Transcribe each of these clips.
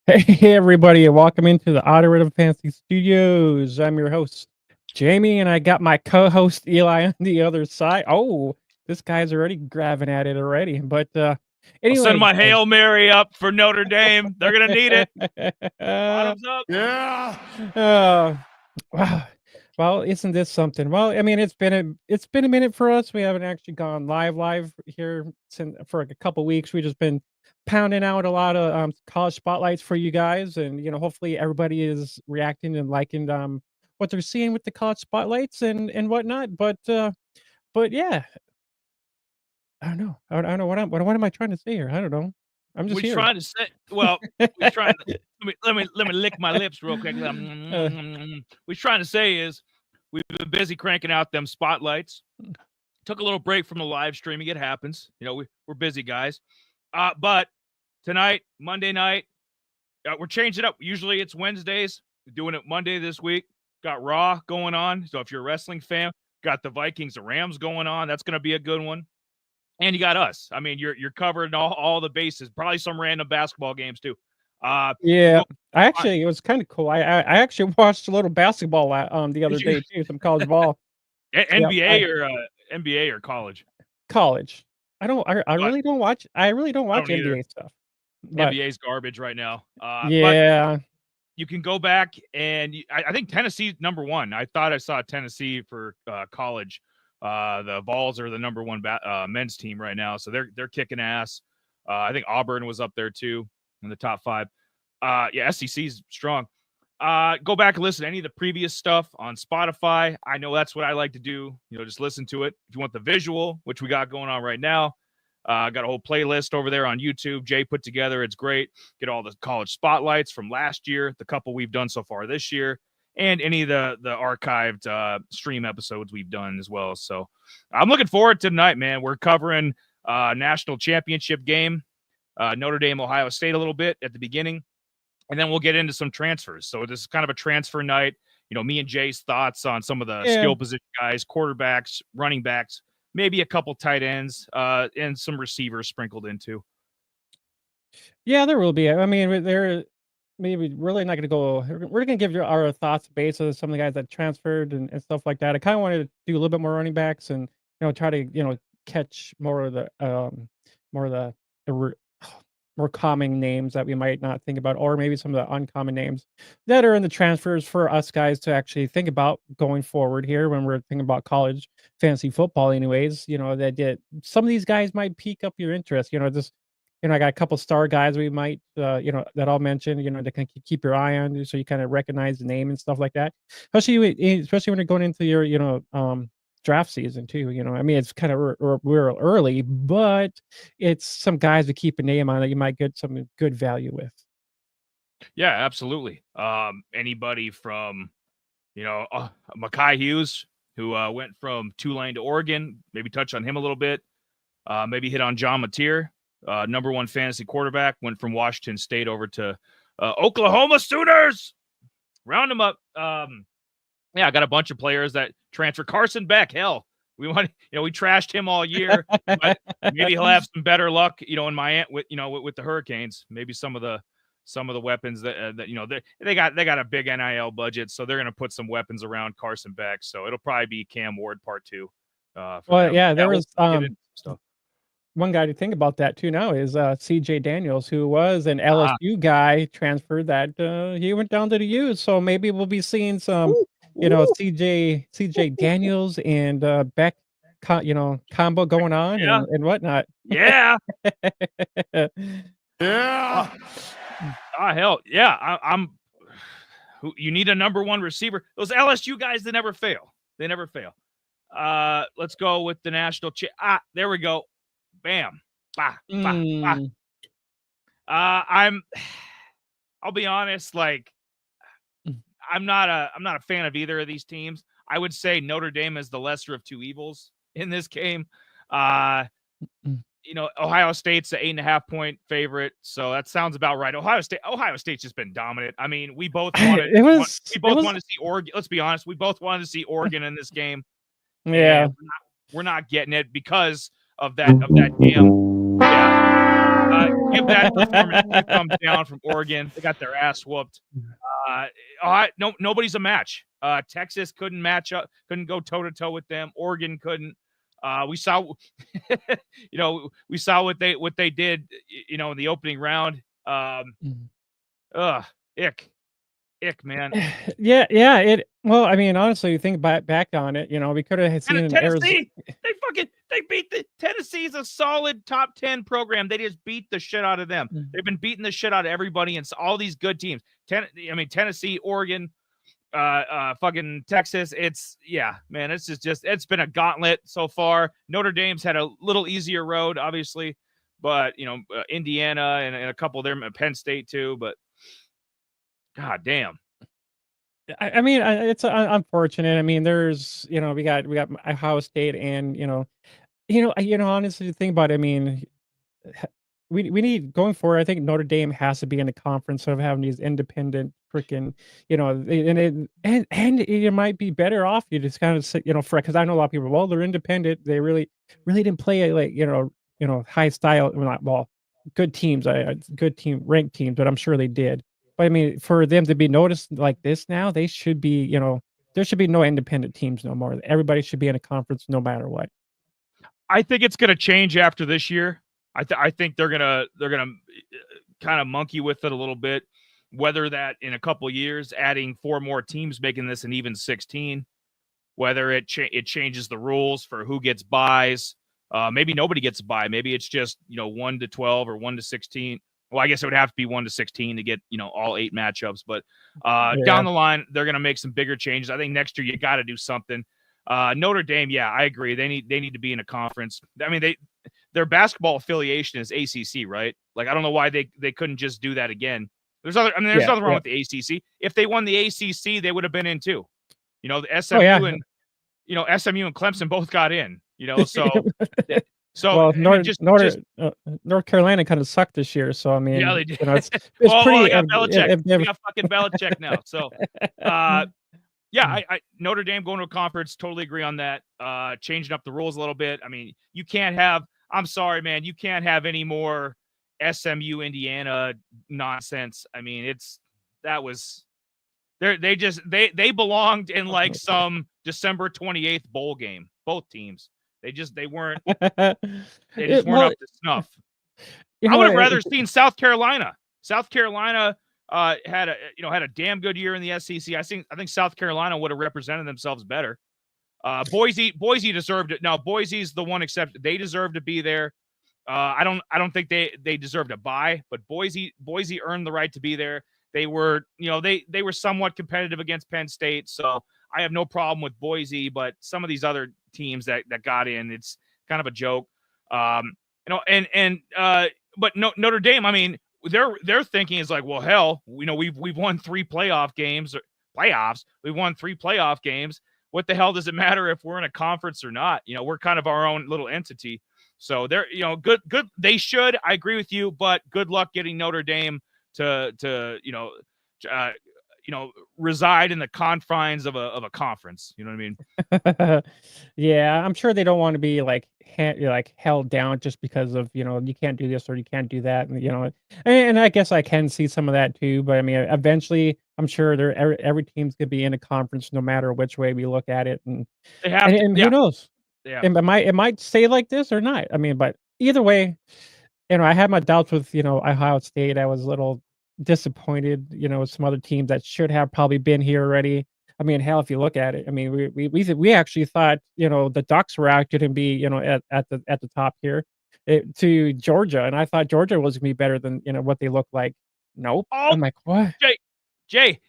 Hey, everybody, and welcome into the Automotive Fantasy Studios. I'm your host, Jamie, and I got my co-host Eli on the other side. Oh, this guy's already grabbing at it already. But I'll send anyway, my guys. Hail Mary up for Notre Dame. They're going to need it. Bottoms up. Yeah. Wow. Well, isn't this something? Well, I mean, it's been a minute for us. We haven't actually gone live here for like a couple weeks. We've just been pounding out a lot of college spotlights for you guys, and hopefully everybody is reacting and liking what they're seeing with the college spotlights and whatnot. But yeah, I don't know. I don't know what am I trying to say here. I don't know. I'm just We're here. trying to say, well, we're trying to, let me lick my lips real quick. We're trying to say is we've been busy cranking out them spotlights. Took a little break from the live streaming. It happens. We're busy guys. But tonight, Monday night, we're changing it up. Usually it's Wednesdays. We're doing it Monday this week. Got Raw going on. So if you're a wrestling fan, got the Vikings, the Rams going on. That's going to be a good one. And you got us. I mean, you're covering all the bases. Probably some random basketball games too. Yeah, it was kind of cool. I actually watched a little basketball the other day too, some college ball. NBA or college? College. I really don't watch NBA stuff. But NBA's garbage right now. yeah. But you can go back and I think Tennessee's number one. I thought I saw Tennessee for college. The Vols are the number one men's team right now, so they're kicking ass. I think Auburn was up there too in the top 5. Yeah, SEC's strong. Go back and listen to any of the previous stuff on Spotify. I know that's what I like to do. Just listen to it. If you want the visual, which we got going on right now, got a whole playlist over there on YouTube. Jay put together. It's great. Get all the college spotlights from last year, the couple we've done so far this year, and any of the archived stream episodes we've done as well. So I'm looking forward to tonight, man. We're covering national championship game, Notre Dame, Ohio State a little bit at the beginning, and then we'll get into some transfers. So this is kind of a transfer night. Me and Jay's thoughts on some of the skill position guys, quarterbacks, running backs, maybe a couple tight ends, and some receivers sprinkled into. Yeah, there will be. I mean, there maybe really not going to go. We're going to give you our thoughts based on some of the guys that transferred and stuff like that. I kind of wanted to do a little bit more running backs and try to catch more of the more common names that we might not think about, or maybe some of the uncommon names that are in the transfers for us guys to actually think about going forward here when we're thinking about college fantasy football. Anyways, some of these guys might pique up your interest. I got a couple star guys we might, that I'll mention, that can keep your eye on, so you kind of recognize the name and stuff like that. Especially when you're going into your, draft season too. I mean, it's kind of we're early, but it's some guys to keep a name on that you might get some good value with. Yeah, absolutely. Anybody from, Mekhi Hughes, who went from Tulane to Oregon, maybe touch on him a little bit. Maybe hit on John Mateer. Number one fantasy quarterback, went from Washington State over to Oklahoma Sooners. Round them up. I got a bunch of players that transfer. Carson Beck, hell, we trashed him all year, but maybe he'll have some better luck, in Miami with the Hurricanes. Maybe some of the weapons that they got a big NIL budget, so they're going to put some weapons around Carson Beck. So it'll probably be Cam Ward part 2. There was one guy to think about that too now is CJ Daniels, who was an LSU guy, transferred that he went down to the U. So maybe we'll be seeing some, CJ Daniels and Beck, combo going on and whatnot. Yeah. Yeah. Hell yeah. You need a number one receiver. Those LSU guys, they never fail. Let's go with the national. There we go. Bam. Bah. I'll be honest, like I'm not a fan of either of these teams. I would say Notre Dame is the lesser of two evils in this game. Ohio State's an 8.5-point favorite, so that sounds about right. Ohio State's just been dominant. I mean, we both wanted to see Oregon. Let's be honest, we both wanted to see Oregon in this game. Yeah, we're not getting it because of that damn. Yeah. give that performance 2 thumbs down from Oregon. They got their ass whooped. Nobody's a match. Texas couldn't match up, couldn't go toe to toe with them. Oregon couldn't. We saw, we saw what they did, in the opening round. Ick, man. Yeah. Well, I mean, honestly, you think back on it, we could have seen an Arizona. Tennessee, they beat Tennessee's a solid top 10 program. They just beat the shit out of them. They've been beating the shit out of everybody and all these good teams. Tennessee, Oregon, fucking Texas. It's it's been a gauntlet so far. Notre Dame's had a little easier road, obviously, but Indiana and a couple of them at Penn State too. But god damn. I mean, it's unfortunate. I mean, there's, we got Ohio State, and honestly, the thing about it, I mean, we need going forward. I think Notre Dame has to be in the conference instead of having these independent freaking, and it might be better off you just kind of sit, because I know a lot of people. Well, they're independent. They really didn't play like high style. Well, good teams, good team ranked teams, but I'm sure they did. But I mean, for them to be noticed like this now, they should be, there should be no independent teams no more. Everybody should be in a conference no matter what. I think it's going to change after this year. I think they're gonna kind of monkey with it a little bit. Whether that in a couple years, adding 4 more teams, making this an even 16, whether it changes the rules for who gets buys. Maybe nobody gets a bye. Maybe it's just 1 to 12 or 1 to 16. Well, I guess it would have to be 1 to 16 to get, all 8 matchups. But down the line, they're going to make some bigger changes. I think next year you got to do something. Notre Dame, yeah, I agree. They need to be in a conference. I mean, their basketball affiliation is ACC, right? Like, I don't know why they couldn't just do that again. There's nothing wrong with the ACC. If they won the ACC, they would have been in too. The SMU and SMU and Clemson both got in. So. So well, North Carolina kind of sucked this year. So I mean, yeah, they did. It's pretty. We got Belichick. We got fucking Belichick now. So, I Notre Dame going to a conference. Totally agree on that. Changing up the rules a little bit. I mean, you can't have. I'm sorry, man. You can't have any more SMU Indiana nonsense. I mean, they belonged in like some December 28th bowl game. Both teams. They weren't up to snuff. I would have rather seen South Carolina. South Carolina had a damn good year in the SEC. I think South Carolina would have represented themselves better. Boise deserved it. Now Boise's the one exception. They deserve to be there. I don't think they deserved a bye, but Boise earned the right to be there. They were they were somewhat competitive against Penn State, so I have no problem with Boise, but some of these other teams that got in, it's kind of a joke. But Notre Dame, I mean, their thinking is like, well, hell, we've won 3 playoffs. We've won 3 playoff games. What the hell does it matter if we're in a conference or not? We're kind of our own little entity. So they're, good. They should. I agree with you, but good luck getting Notre Dame to reside in the confines of a conference. You know what I mean? Yeah, I'm sure they don't want to be like held down just because of you can't do this or you can't do that, and I guess I can see some of that too. But I mean, eventually, I'm sure every team's gonna be in a conference no matter which way we look at it, and they have and who knows? Yeah, and it might stay like this or not. I mean, but either way, I had my doubts with Ohio State. I was a little disappointed, with some other teams that should have probably been here already. I mean, hell, if you look at it, I mean, we actually thought, the Ducks were actually going to be, at the top here to Georgia, and I thought Georgia was going to be better than what they look like. Nope. Oh, I'm like, what? Jay,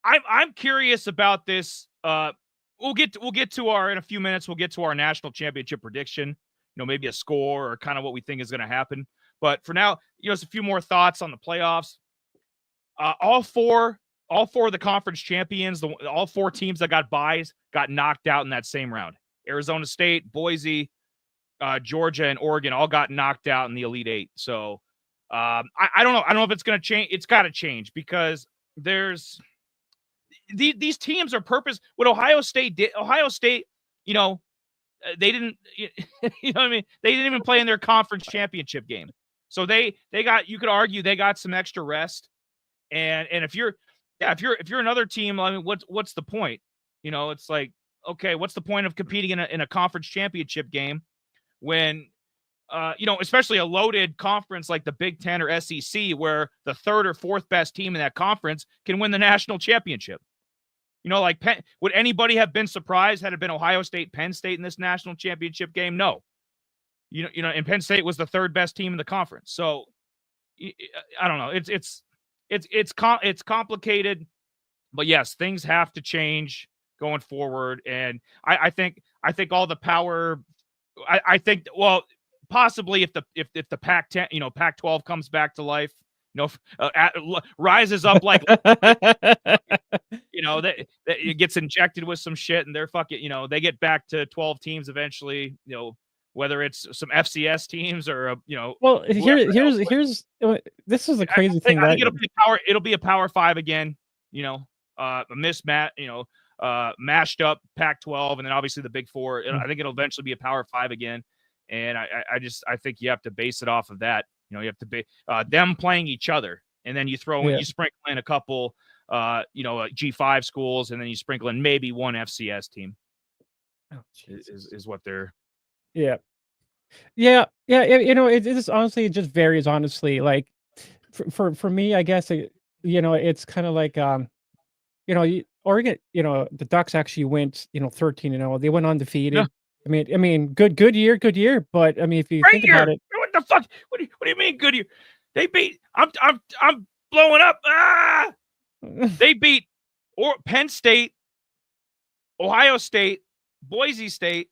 I'm curious about this. We'll get to in a few minutes. We'll get to our national championship prediction. Maybe a score or kind of what we think is going to happen. But for now, just a few more thoughts on the playoffs. All four of the conference champions, all 4 teams that got buys got knocked out in that same round. Arizona State, Boise, Georgia, and Oregon all got knocked out in the Elite 8. So I don't know. I don't know if it's going to change. It's got to change because there's these teams are purpose. What Ohio State did, they didn't, what I mean? They didn't even play in their conference championship game. So they got, you could argue they got some extra rest. And if you're another team, I mean, what's the point? It's like, okay, what's the point of competing in a conference championship game when especially a loaded conference like the Big Ten or SEC, where the third or fourth best team in that conference can win the national championship. Like would anybody have been surprised had it been Ohio State, Penn State in this national championship game? No. And Penn State was the third best team in the conference. So I don't know. It's complicated, but yes, things have to change going forward. And I think all the power. I think, well, possibly if the Pac-10, Pac-12 comes back to life, rises up like, that it gets injected with some shit, and they're fucking, they get back to 12 teams eventually, whether it's some FCS teams or well, here's this is the crazy thing I that think it'll be a Power 5 again, a mismatch, mashed up Pac-12, and then obviously the Big Four. I think it'll eventually be a Power 5 again, and I think you have to base it off of that. You have to be them playing each other, and then you sprinkle in a couple, G5 schools, and then you sprinkle in maybe one FCS team. Is what they're. Yeah. It is honestly, it just varies. Honestly, like for me, I guess it's kind of like Oregon. The Ducks actually went 13-0. They went undefeated. Yeah. I mean, good year. But I mean, if you think about it, what the fuck? What do you mean good year? They beat. I'm blowing up. They beat Penn State, Ohio State, Boise State,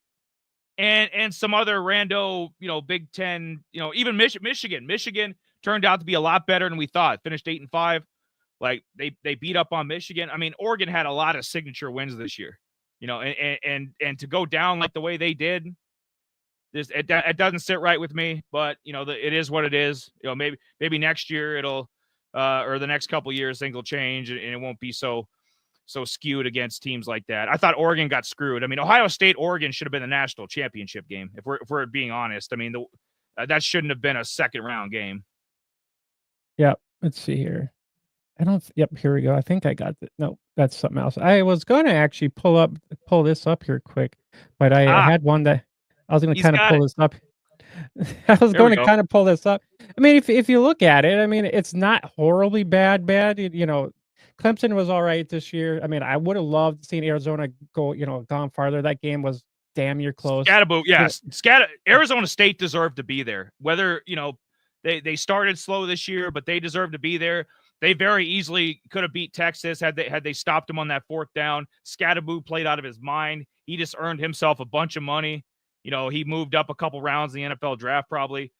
and some other rando, Big Ten, even Michigan. Michigan turned out to be a lot better than we thought. Finished 8-5. Like they beat up on Michigan. I mean, Oregon had a lot of signature wins this year, and to go down like the way they did, it doesn't sit right with me. But it is what it is. Maybe next year it'll, or the next couple years things will change, and it won't be so skewed against teams like that. I thought Oregon got screwed. I mean, Ohio State, Oregon should have been the national championship game. If we're being honest, I mean, that shouldn't have been a second round game. Yeah. Let's see here. Yep. Here we go. I think I got it. No, that's something else. I was going to actually pull this up here quick, but I had one that I was going to kind of pull this up. I was going to kind of pull this up. I mean, if you look at it, I mean, it's not horribly bad. Clemson was all right this year. I mean, I would have loved seeing Arizona go, gone farther. That game was damn near close. Scatterboo, yes. Arizona State deserved to be there. Whether, they started slow this year, but they deserved to be there. They very easily could have beat Texas had they stopped him on that fourth down. Scatterboo played out of his mind. He just earned himself a bunch of money. He moved up a couple rounds in the NFL draft probably.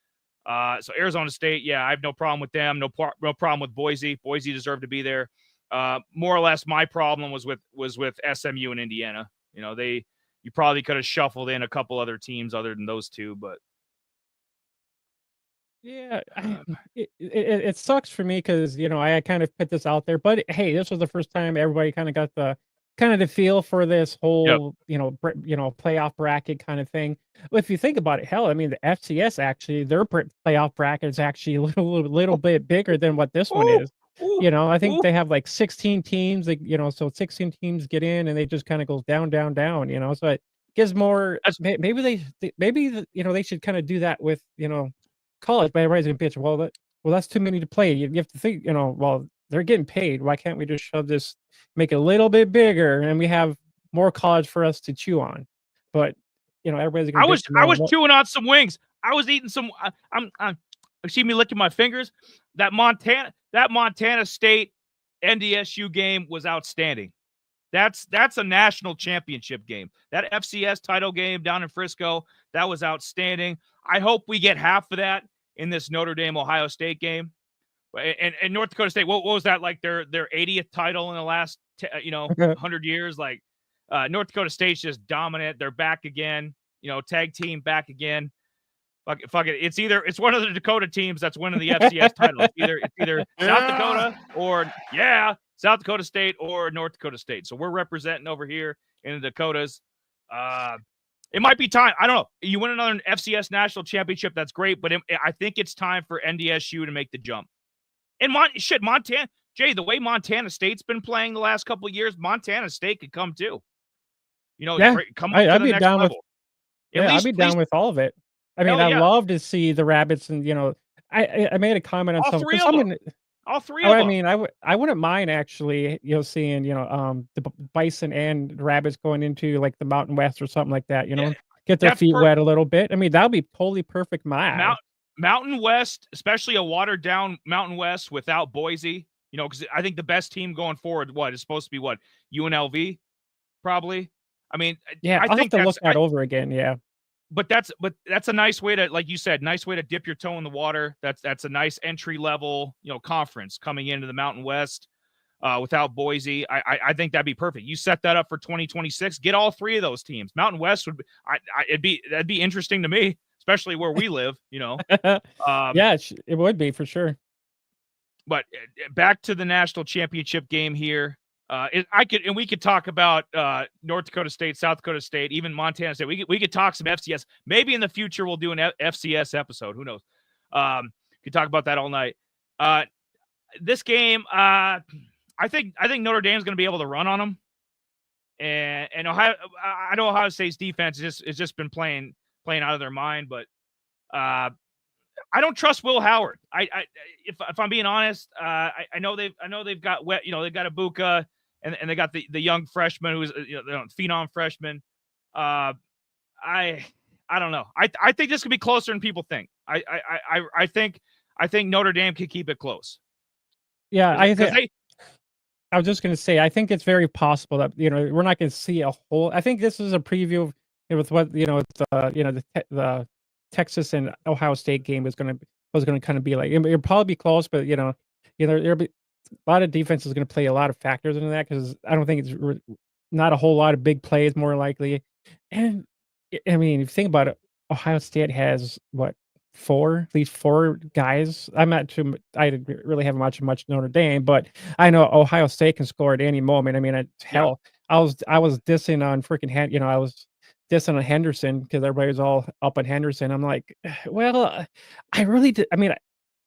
So Arizona State, yeah, I have no problem with them. No problem with Boise. Boise deserved to be there. More or less, my problem was with SMU and Indiana. You probably could have shuffled in a couple other teams other than those two, but yeah, it sucks for me because I kind of put this out there, but hey, this was the first time everybody kind of got the feel for this whole playoff bracket kind of thing. Well, if you think about it, hell, I mean the FCS actually their playoff bracket is actually a little bit bigger than what this one is. I think they have like 16 teams, so 16 teams get in and they just kind of goes down, so it gives more. Maybe they should kind of do that with college, but everybody's gonna bitch. Well, that's too many to play. You have to think, well, they're getting paid. Why can't we just shove this, make it a little bit bigger, and we have more college for us to chew on? But everybody's gonna. I was chewing on some wings. I was eating some. I'm see me licking my fingers. That Montana State NDSU game was outstanding. That's a national championship game. That FCS title game down in Frisco, that was outstanding. I hope we get half of that in this Notre Dame Ohio State game. And North Dakota State, what was that, like their 80th title in the last 100 years? Like North Dakota State's just dominant. They're back again. Tag team back again. Fuck it. It's one of the Dakota teams that's winning the FCS title. It's either South Dakota or South Dakota State or North Dakota State. So we're representing over here in the Dakotas. It might be time. I don't know. You win another FCS national championship, that's great, but I think it's time for NDSU to make the jump. And Montana, Jay, the way Montana State's been playing the last couple of years, Montana State could come too. Yeah, Come up to I'd the be next down with level. I'd be down with all of it. I mean, hell I yeah, love to see the rabbits and, I made a comment on all some three because of them, someone all three oh, of I them. mean, I wouldn't mind actually, seeing, the bison and rabbits going into, like, the Mountain West or something like that, Yeah, get their that's feet perfect. wet a little bit. I mean, that would be totally perfect match. Mountain West, especially a watered down Mountain West without Boise. Because I think the best team going forward, is supposed to be UNLV, probably. I mean, Yeah, I I'll have think to look that over again, yeah. but that's a nice way to, like you said, nice way to dip your toe in the water. That's a nice entry level, conference coming into the Mountain West without Boise. I think that'd be perfect. You set that up for 2026. Get all three of those teams. Mountain West would that'd be interesting to me, especially where we live. Yeah, it would be for sure. But back to the national championship game here. We could talk about North Dakota State, South Dakota State, even Montana State. We could talk some FCS. Maybe in the future we'll do an FCS episode. Who knows? Could talk about that all night. This game, I think Notre Dame's going to be able to run on them. And Ohio, I know Ohio State's defense has just been playing out of their mind, but I don't trust Will Howard. If I'm being honest, I know they've got they've got Ibuka and they got the young freshman who's phenom freshman. I don't know. I think this could be closer than people think. I think Notre Dame can keep it close. Yeah, I was just going to say, I think it's very possible that we're not going to see a whole. I think this is a preview with what the Texas and Ohio State game was going to kind of be like. It'll probably be close, but there'll be a lot of defense is going to play a lot of factors into that because I don't think it's not a whole lot of big plays more likely. And I mean, if you think about it, Ohio State has what? At least four guys. I didn't really have much Notre Dame, but I know Ohio State can score at any moment. I mean, hell, I was dissing on freaking I was dissing on Henderson because everybody's all up on Henderson. I'm like, well, I really did. I mean,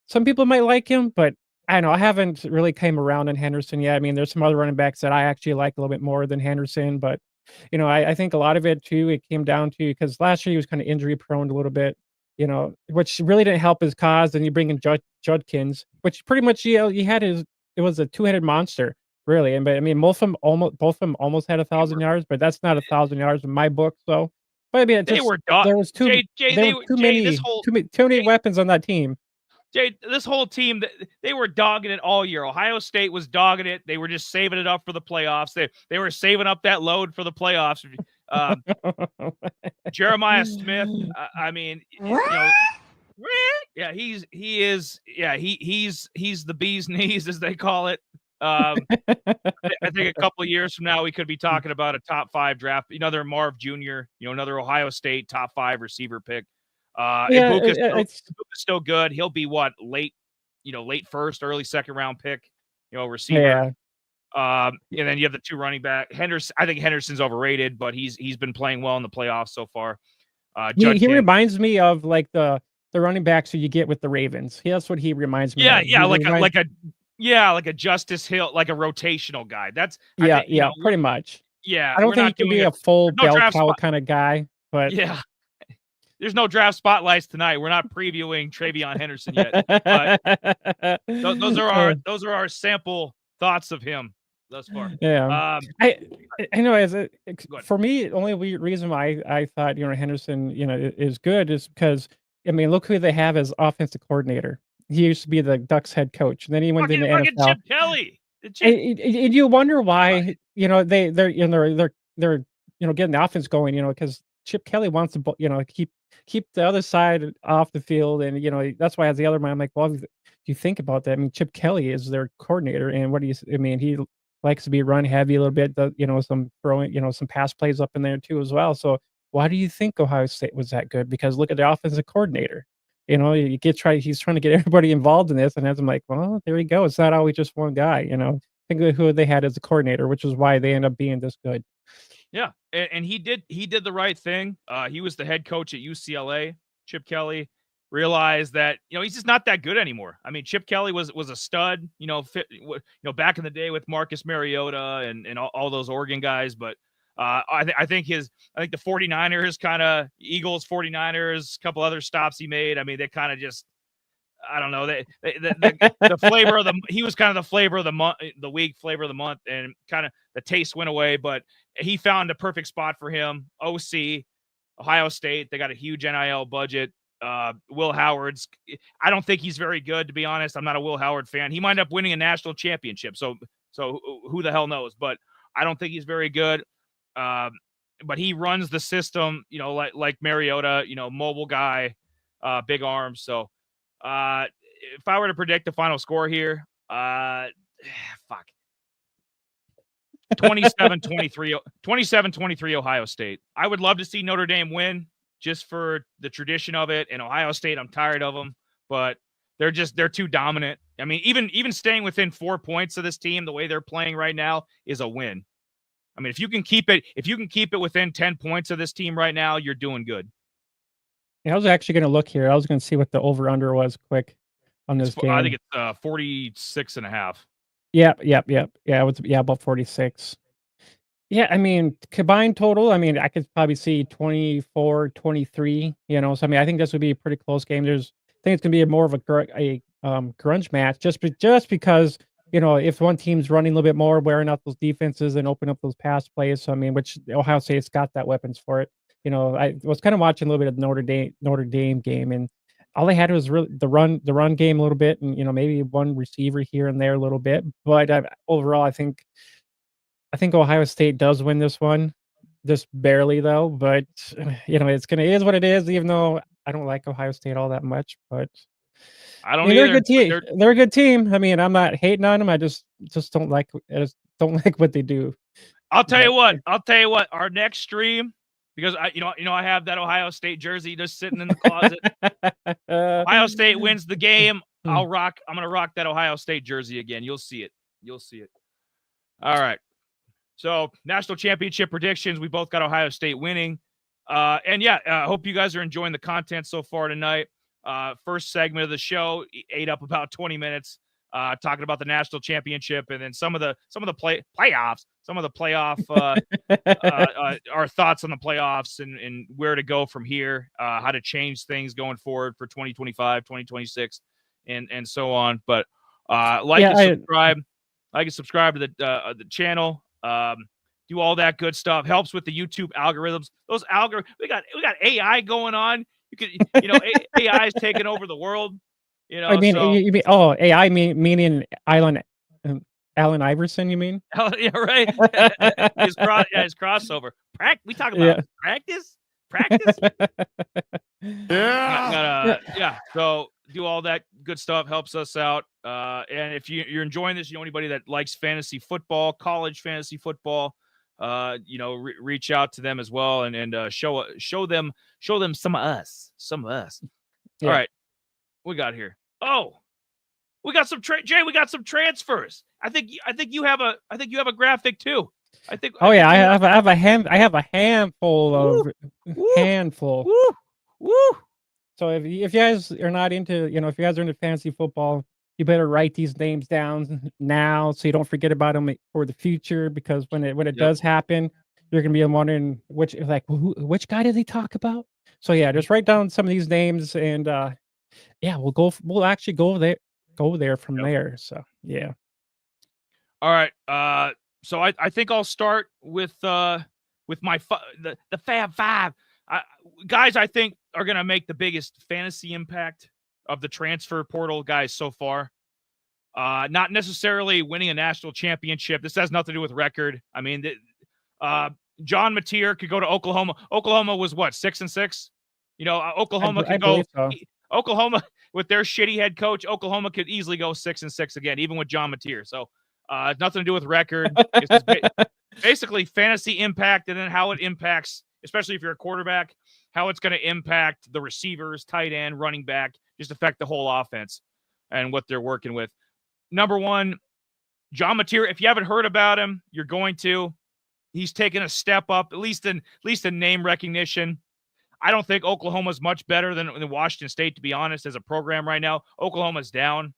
some people might like him, but I don't know. I haven't really came around on Henderson yet. I mean, there's some other running backs that I actually like a little bit more than Henderson, but I think a lot of it too, it came down to because last year he was kind of injury prone a little bit. Which really didn't help his cause. And you bring in Judkins, which pretty much he had it was a two-headed monster, really. But I mean, both of them almost had 1,000 yards, but that's not 1,000 yards in my book. So, but I mean, there was too many weapons on that team. Jay, this whole team, they were dogging it all year. Ohio State was dogging it. They were just saving it up for the playoffs. They were saving up that load for the playoffs. Jeremiah Smith. I mean, yeah, he's the bee's knees, as they call it. I think a couple of years from now we could be talking about a top 5 draft. Another Marv Jr. Another Ohio State top 5 receiver pick. Ibuka's still good. He'll be late first, early second round pick. Receiver. Yeah. And then you have the 2 running back. Henderson. I think Henderson's overrated, but he's been playing well in the playoffs so far. He reminds me of like the running backs who you get with the Ravens. That's what he reminds me. Yeah, like a Justice Hill, like a rotational guy. That's pretty much. Yeah, I don't think he can be a full bell cow kind of guy, but yeah. There's no draft spotlights tonight. We're not previewing Travion Henderson yet. But those are our sample thoughts of him thus far. Yeah. I know for me, the only reason why I thought Henderson is good is because I mean look who they have as offensive coordinator. He used to be the Ducks head coach, and then he went to the NFL. Chip Kelly. And you wonder why they're getting the offense going because Chip Kelly wants to keep the other side off the field, and that's why as the other man I'm like, well, if you think about that, I mean Chip Kelly is their coordinator, and he likes to be run heavy a little bit, some throwing, some pass plays up in there too as well. So why do you think Ohio State was that good? Because look at the offensive coordinator. He's trying to get everybody involved in this, and as I'm like, well, there you go. It's not always just one guy. Think of who they had as a coordinator, which is why they end up being this good. Yeah, and he did the right thing. He was the head coach at UCLA. Chip Kelly realized that he's just not that good anymore. I mean, Chip Kelly was a stud. Back in the day with Marcus Mariota and all those Oregon guys. But I think the 49ers kind of Eagles 49ers, a couple other stops he made. I mean, they kind of just I don't know. The flavor of he was kind of the flavor of the month, the week, flavor of the month, and kind of the taste went away. But he found a perfect spot for him. OC, Ohio State. They got a huge NIL budget. Will Howard's. I don't think he's very good, to be honest. I'm not a Will Howard fan. He might end up winning a national championship. So who the hell knows? But I don't think he's very good. But he runs the system, like Mariota, mobile guy, big arms. So. If I were to predict the final score here, fuck. 27-23 Ohio State. I would love to see Notre Dame win just for the tradition of it. And Ohio State, I'm tired of them, but they're too dominant. I mean, even staying within 4 points of this team, the way they're playing right now is a win. I mean, if you can keep it within 10 points of this team right now, you're doing good. Yeah, I was actually going to look here. I was going to see what the over-under was quick on this game. I think it's 46.5. Yep. Yeah, it was about 46. Yeah, I mean, combined total, I mean, I could probably see 24-23, so I mean, I think this would be a pretty close game. I think it's going to be more of a grunge match just because, if one team's running a little bit more, wearing out those defenses and open up those pass plays. So I mean, which Ohio State's got that weapons for it. I was kind of watching a little bit of the Notre Dame game, and all they had was really the run game a little bit, and maybe one receiver here and there a little bit. But overall, I think Ohio State does win this one, just barely though. But it is what it is. Even though I don't like Ohio State all that much, but I don't. They're a good team. They're a good team. I mean, I'm not hating on them. I just don't like what they do. I'll tell you what. Our next stream. Because I have that Ohio State jersey just sitting in the closet. Ohio State wins the game. I'm gonna rock that Ohio State jersey again. You'll see it. All right. So national championship predictions. We both got Ohio State winning. I hope you guys are enjoying the content so far tonight. First segment of the show ate up about 20 minutes. Talking about the national championship and then some of the playoffs, our thoughts on the playoffs and where to go from here, how to change things going forward for 2025, 2026, and so on. But subscribe to the channel. Do all that good stuff. Helps with the YouTube algorithms. Those we got AI going on. AI is taking over the world. I mean, you mean AI meaning Allen Iverson? You mean? Yeah, right. His crossover. We talk about practice. Yeah. So do all that good stuff. Helps us out. And if you're enjoying this, anybody that likes fantasy football, college fantasy football, reach out to them as well and show them some of us. Yeah. All right. We got here. Oh, we got some Jay. We got some transfers. I think you have a graphic too. I have a handful of handful. Woo. So if you guys are not into, if you guys are into fantasy football, you better write these names down now so you don't forget about them for the future. Because when it does happen, you're gonna be wondering which guy did they talk about. So yeah, just write down some of these names and. We'll actually go there from there. So yeah. All right. So I think I'll start with my the Fab Five guys. I think are gonna make the biggest fantasy impact of the transfer portal guys so far. Not necessarily winning a national championship. This has nothing to do with record. I mean, John Mateer could go to Oklahoma. Oklahoma was what 6-6. Oklahoma could go. So. Oklahoma, with their shitty head coach, Oklahoma could easily go 6-6 again, even with John Mateer. So, nothing to do with record. It's basically fantasy impact, and then how it impacts, especially if you're a quarterback, how it's going to impact the receivers, tight end, running back, just affect the whole offense and what they're working with. Number one, John Mateer. If you haven't heard about him, you're going to. He's taken a step up, at least in name recognition. I don't think Oklahoma's much better than Washington State, to be honest, as a program right now. Oklahoma's down.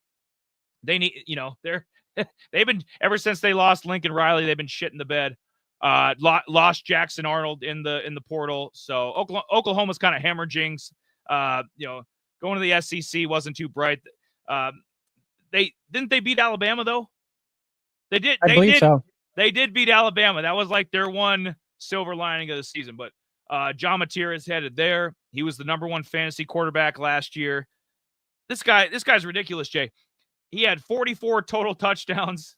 They need, they've been ever since they lost Lincoln Riley, they've been shit in the bed. Lost Jackson Arnold in the portal, so Oklahoma's kind of hemorrhaging. Going to the SEC wasn't too bright. They beat Alabama though. They did. I believe so. They did beat Alabama. That was like their one silver lining of the season. But John Mateer is headed there. He was the number 1 fantasy quarterback last year. This guy's ridiculous, Jay. He had 44 total touchdowns,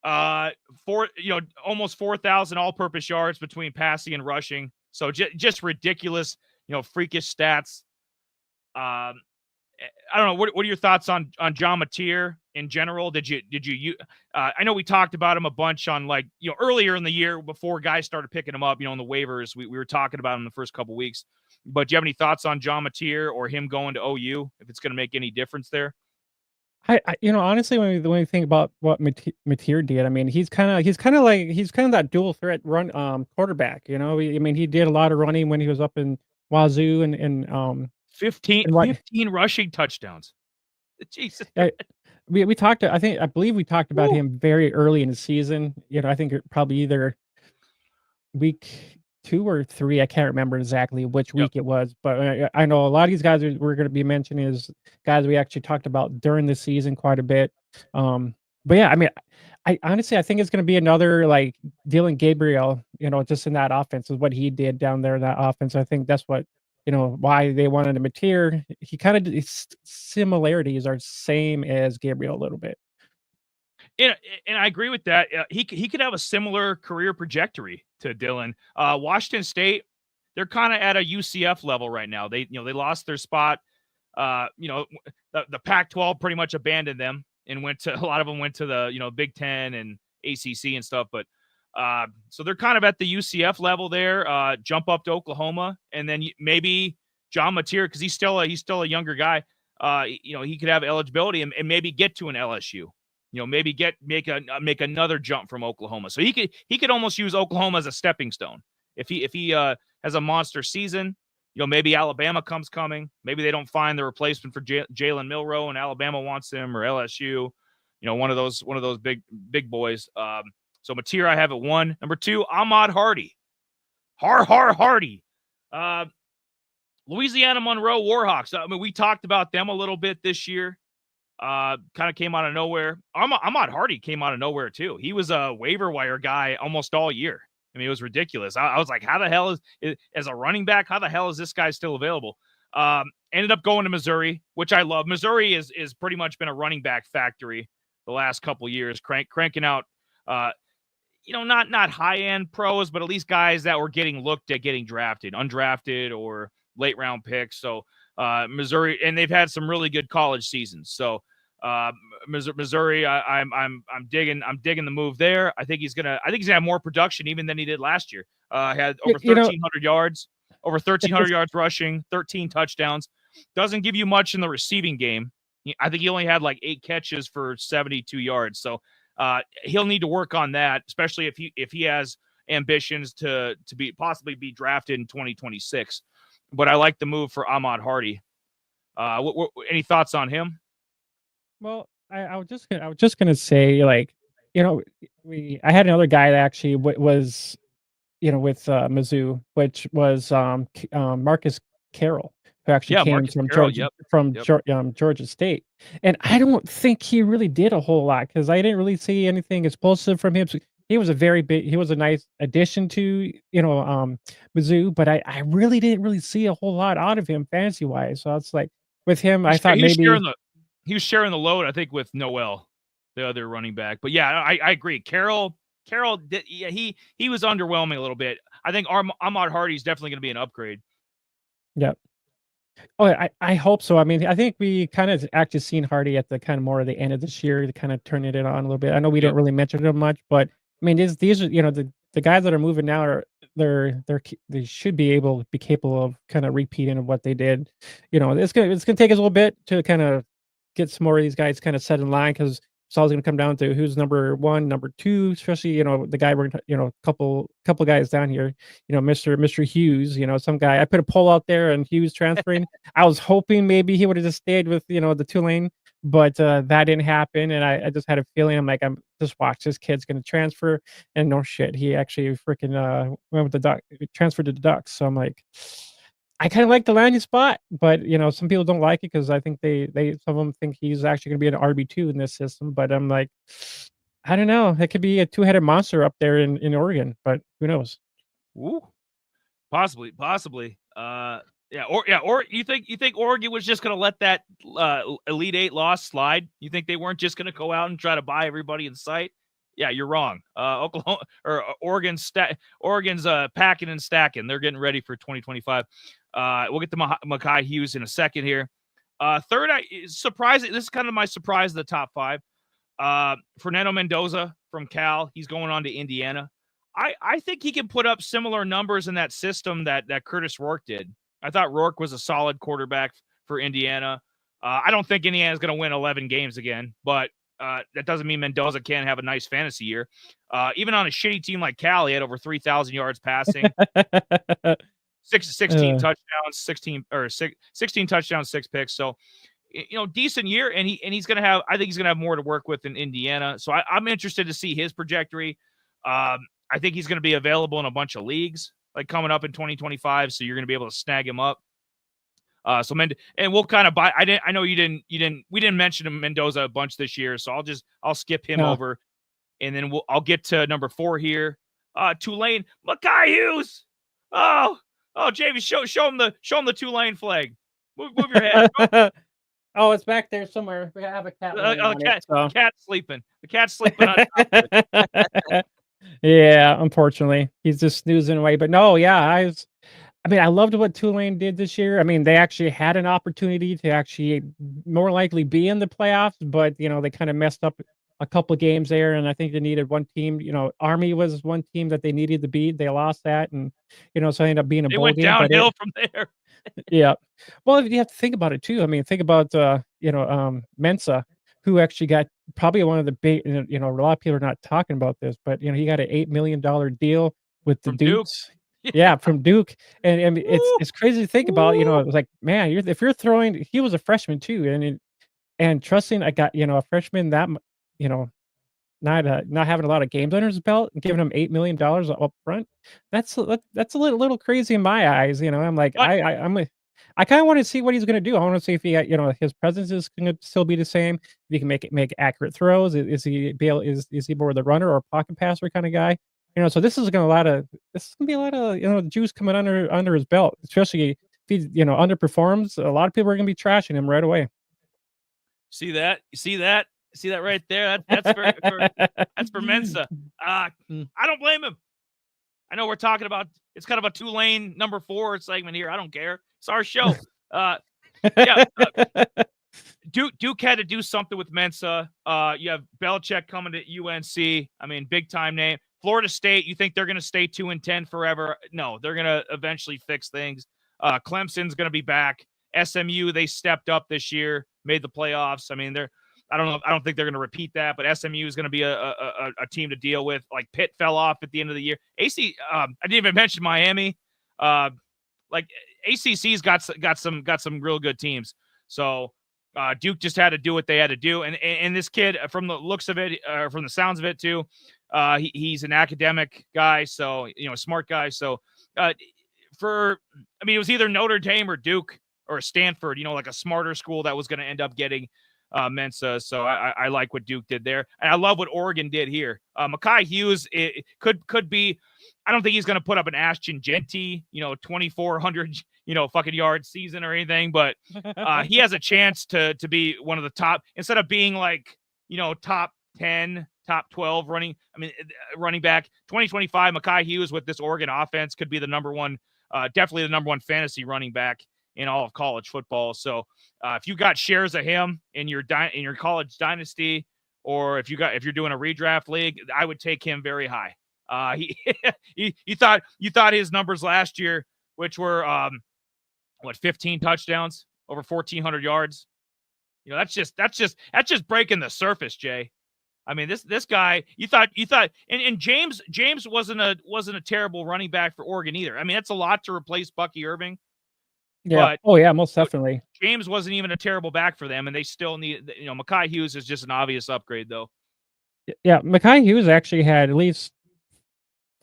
almost 4,000 all-purpose yards between passing and rushing. So just ridiculous, freakish stats. I don't know. What are your thoughts on John Mateer in general? Did you I know we talked about him a bunch on earlier in the year before guys started picking him up, in the waivers. We were talking about him the first couple weeks. But do you have any thoughts on John Mateer or him going to OU, if it's going to make any difference there? I honestly, when we think about what Mateer did, I mean, he's kind of that dual threat run quarterback. He did a lot of running when he was up in Wazoo and 15 rushing touchdowns. Jesus. We talked. I believe we talked about him very early in the season. I think probably either week 2 or 3. I can't remember exactly which week it was, but I know a lot of these guys we're going to be mentioning is guys we actually talked about during the season quite a bit. But yeah, I mean, I honestly I think it's going to be another like Dylan Gabriel. Just in that offense is what he did down there in that offense. I think that's what why they wanted him Mateer. He kind of his similarities are same as Gabriel a little bit. And I agree with that. He could have a similar career trajectory to Dylan. Washington State, they're kind of at a UCF level right now. They lost their spot. The Pac-12 pretty much abandoned them and a lot of them went to the Big Ten and ACC and stuff. But so they're kind of at the UCF level there. Jump up to Oklahoma, and then maybe John Mateer, because he's still a younger guy. He could have eligibility and maybe get to an LSU. Maybe make another jump from Oklahoma. So he could almost use Oklahoma as a stepping stone. If he has a monster season, maybe Alabama coming. Maybe they don't find the replacement for Jalen Milroe and Alabama wants him, or LSU. One of those big boys. So Mateer, I have at 1. Number 2, Ahmad Hardy. Hardy. Louisiana Monroe Warhawks. I mean, we talked about them a little bit this year. Kind of came out of nowhere. Ahmad Hardy came out of nowhere too. He was a waiver wire guy almost all year. I mean, it was ridiculous. I was like, how the hell is as a running back, how the hell is this guy still available? Ended up going to Missouri, which I love. Missouri is pretty much been a running back factory the last couple of years, cranking out, not high end pros, but at least guys that were getting looked at getting drafted, undrafted or late round picks. So Missouri, and they've had some really good college seasons. So Missouri, I'm digging the move there. I think he's gonna have more production even than he did last year. Had over 1,300 yards, over 1,300 yards rushing, 13 touchdowns. Doesn't give you much in the receiving game. I think he only had like 8 catches for 72 yards. So he'll need to work on that, especially if he has ambitions to possibly be drafted in 2026. But I like the move for Ahmad Hardy. Any thoughts on him? Well, I was just gonna say, like, I had another guy that actually was, with Mizzou, which was Marcus Carroll, who actually came Marcus from Carroll, Georgia State, and I don't think he really did a whole lot because I didn't really see anything explosive from him. So he was a nice addition to Mizzou, but I really didn't really see a whole lot out of him fantasy wise. So it's like with him, I thought maybe he was sharing the load, I think, with Noel, the other running back. But yeah, I agree. Carroll did, he was underwhelming a little bit. I think Ahmad Hardy is definitely going to be an upgrade. Yep. Oh, I hope so. I mean, I think we kind of actually seen Hardy at the kind of more of the end of this year to kind of turning it on a little bit. I know we didn't really mention him much, but I mean, these are the guys that are moving now are they should be capable of kind of repeating of what they did. It's gonna take us a little bit to kind of get some more of these guys kind of set in line because It's always going to come down to who's number one, number two, especially, the guy we're, couple guys down here, Mr. Hughes, some guy. I put a poll out there and Hughes transferring. I was hoping maybe he would have just stayed with, the Tulane, but that didn't happen. And I just had a feeling, I'm just watch, this kid's going to transfer. And no shit, he actually freaking went with the Duck, transferred to the Ducks. So I'm like, I kind of like the landing spot, but some people don't like it because I think they some of them think he's actually going to be an RB2 in this system. But I'm like, I don't know. It could be a two-headed monster up there in Oregon, but who knows? Ooh, possibly. Or you think Oregon was just going to let that Elite Eight loss slide? You think they weren't just going to go out and try to buy everybody in sight? Yeah, you're wrong. Oklahoma or Oregon's packing and stacking. They're getting ready for 2025. We'll get to Mekhi Hughes in a second here. Third, surprising. This is kind of my surprise of the top five. Fernando Mendoza from Cal. He's going on to Indiana. I think he can put up similar numbers in that system that Curtis Rourke did. I thought Rourke was a solid quarterback for Indiana. I don't think Indiana's going to win 11 games again, but that doesn't mean Mendoza can't have a nice fantasy year. Even on a shitty team like Cal, he had over 3,000 yards passing, 16 touchdowns, 16 touchdowns, 6 picks. So, decent year, and he's going to have. I think he's going to have more to work with in Indiana. So I'm interested to see his trajectory. I think he's going to be available in a bunch of leagues like coming up in 2025. So you're going to be able to snag him up. And we'll kind of buy. I know we didn't mention Mendoza a bunch this year, so I'll skip him over, and then I'll get to number 4 here. Tulane, Mekhi Hughes. Oh, Jamie, show him the Tulane flag. Move your head. Oh, it's back there somewhere. We have a cat. Cat's sleeping. The cat's sleeping on top of it. Yeah, unfortunately, he's just snoozing away. But no, yeah, I loved what Tulane did this year. I mean, they actually had an opportunity to actually more likely be in the playoffs, but they kind of messed up a couple of games there, and I think they needed one team. Army was one team that they needed to beat. They lost that, and so they ended up being a bowl game. They went downhill from there. Yeah. Well, you have to think about it too. I mean, think about Mensa, who actually got probably one of the big. A lot of people are not talking about this, but he got an $8 million deal with the Dukes. Yeah, from Duke, and it's crazy to think about. It was like, man, if you're throwing, he was a freshman too, and trusting I got a freshman that not having a lot of games under his belt and giving him $8 million up front, that's a little crazy in my eyes. I'm like, I kind of want to see what he's going to do. I want to see if he, his presence is going to still be the same. If he can make accurate throws, is he more the runner or pocket passer kind of guy? So this is going to be a lot of juice coming under his belt, especially if he underperforms. A lot of people are going to be trashing him right away. See that? See that right there? That's for Mensa. I don't blame him. I know we're talking about, it's kind of a Tulane number 4 segment here. I don't care. It's our show. Duke had to do something with Mensa. You have Belichick coming to UNC. I mean, big time name. Florida State, you think they're going to stay 2-10 forever? No, they're going to eventually fix things. Clemson's going to be back. SMU, they stepped up this year, made the playoffs. I mean, I don't think they're going to repeat that, but SMU is going to be a team to deal with. Like Pitt fell off at the end of the year. I didn't even mention Miami. Like ACC's got some real good teams. So Duke just had to do what they had to do. And this kid, from the looks of it, from the sounds of it too, he's an academic guy, so a smart guy. So it was either Notre Dame or Duke or Stanford, like a smarter school that was going to end up getting Mensa. So I like what Duke did there, and I love what Oregon did here. Mekhi Hughes, it could be. I don't think he's going to put up an Ashton Genty, 2,400, fucking yard season or anything, but he has a chance to be one of the top, instead of being like, top 10, top 12 running back. 2025, Mekhi Hughes with this Oregon offense could be the number one, definitely the number one fantasy running back in all of college football. So if you got shares of him in your college dynasty, or if you're doing a redraft league, I would take him very high. You thought his numbers last year, which were 15 touchdowns, over 1,400 yards. That's just breaking the surface, Jay. I mean, this guy, you thought, and James wasn't a terrible running back for Oregon either. I mean, that's a lot to replace Bucky Irving, Yeah. but Oh yeah, most definitely. James wasn't even a terrible back for them, and they still need, Mekhi Hughes is just an obvious upgrade though. Yeah, Mekhi Hughes actually had at least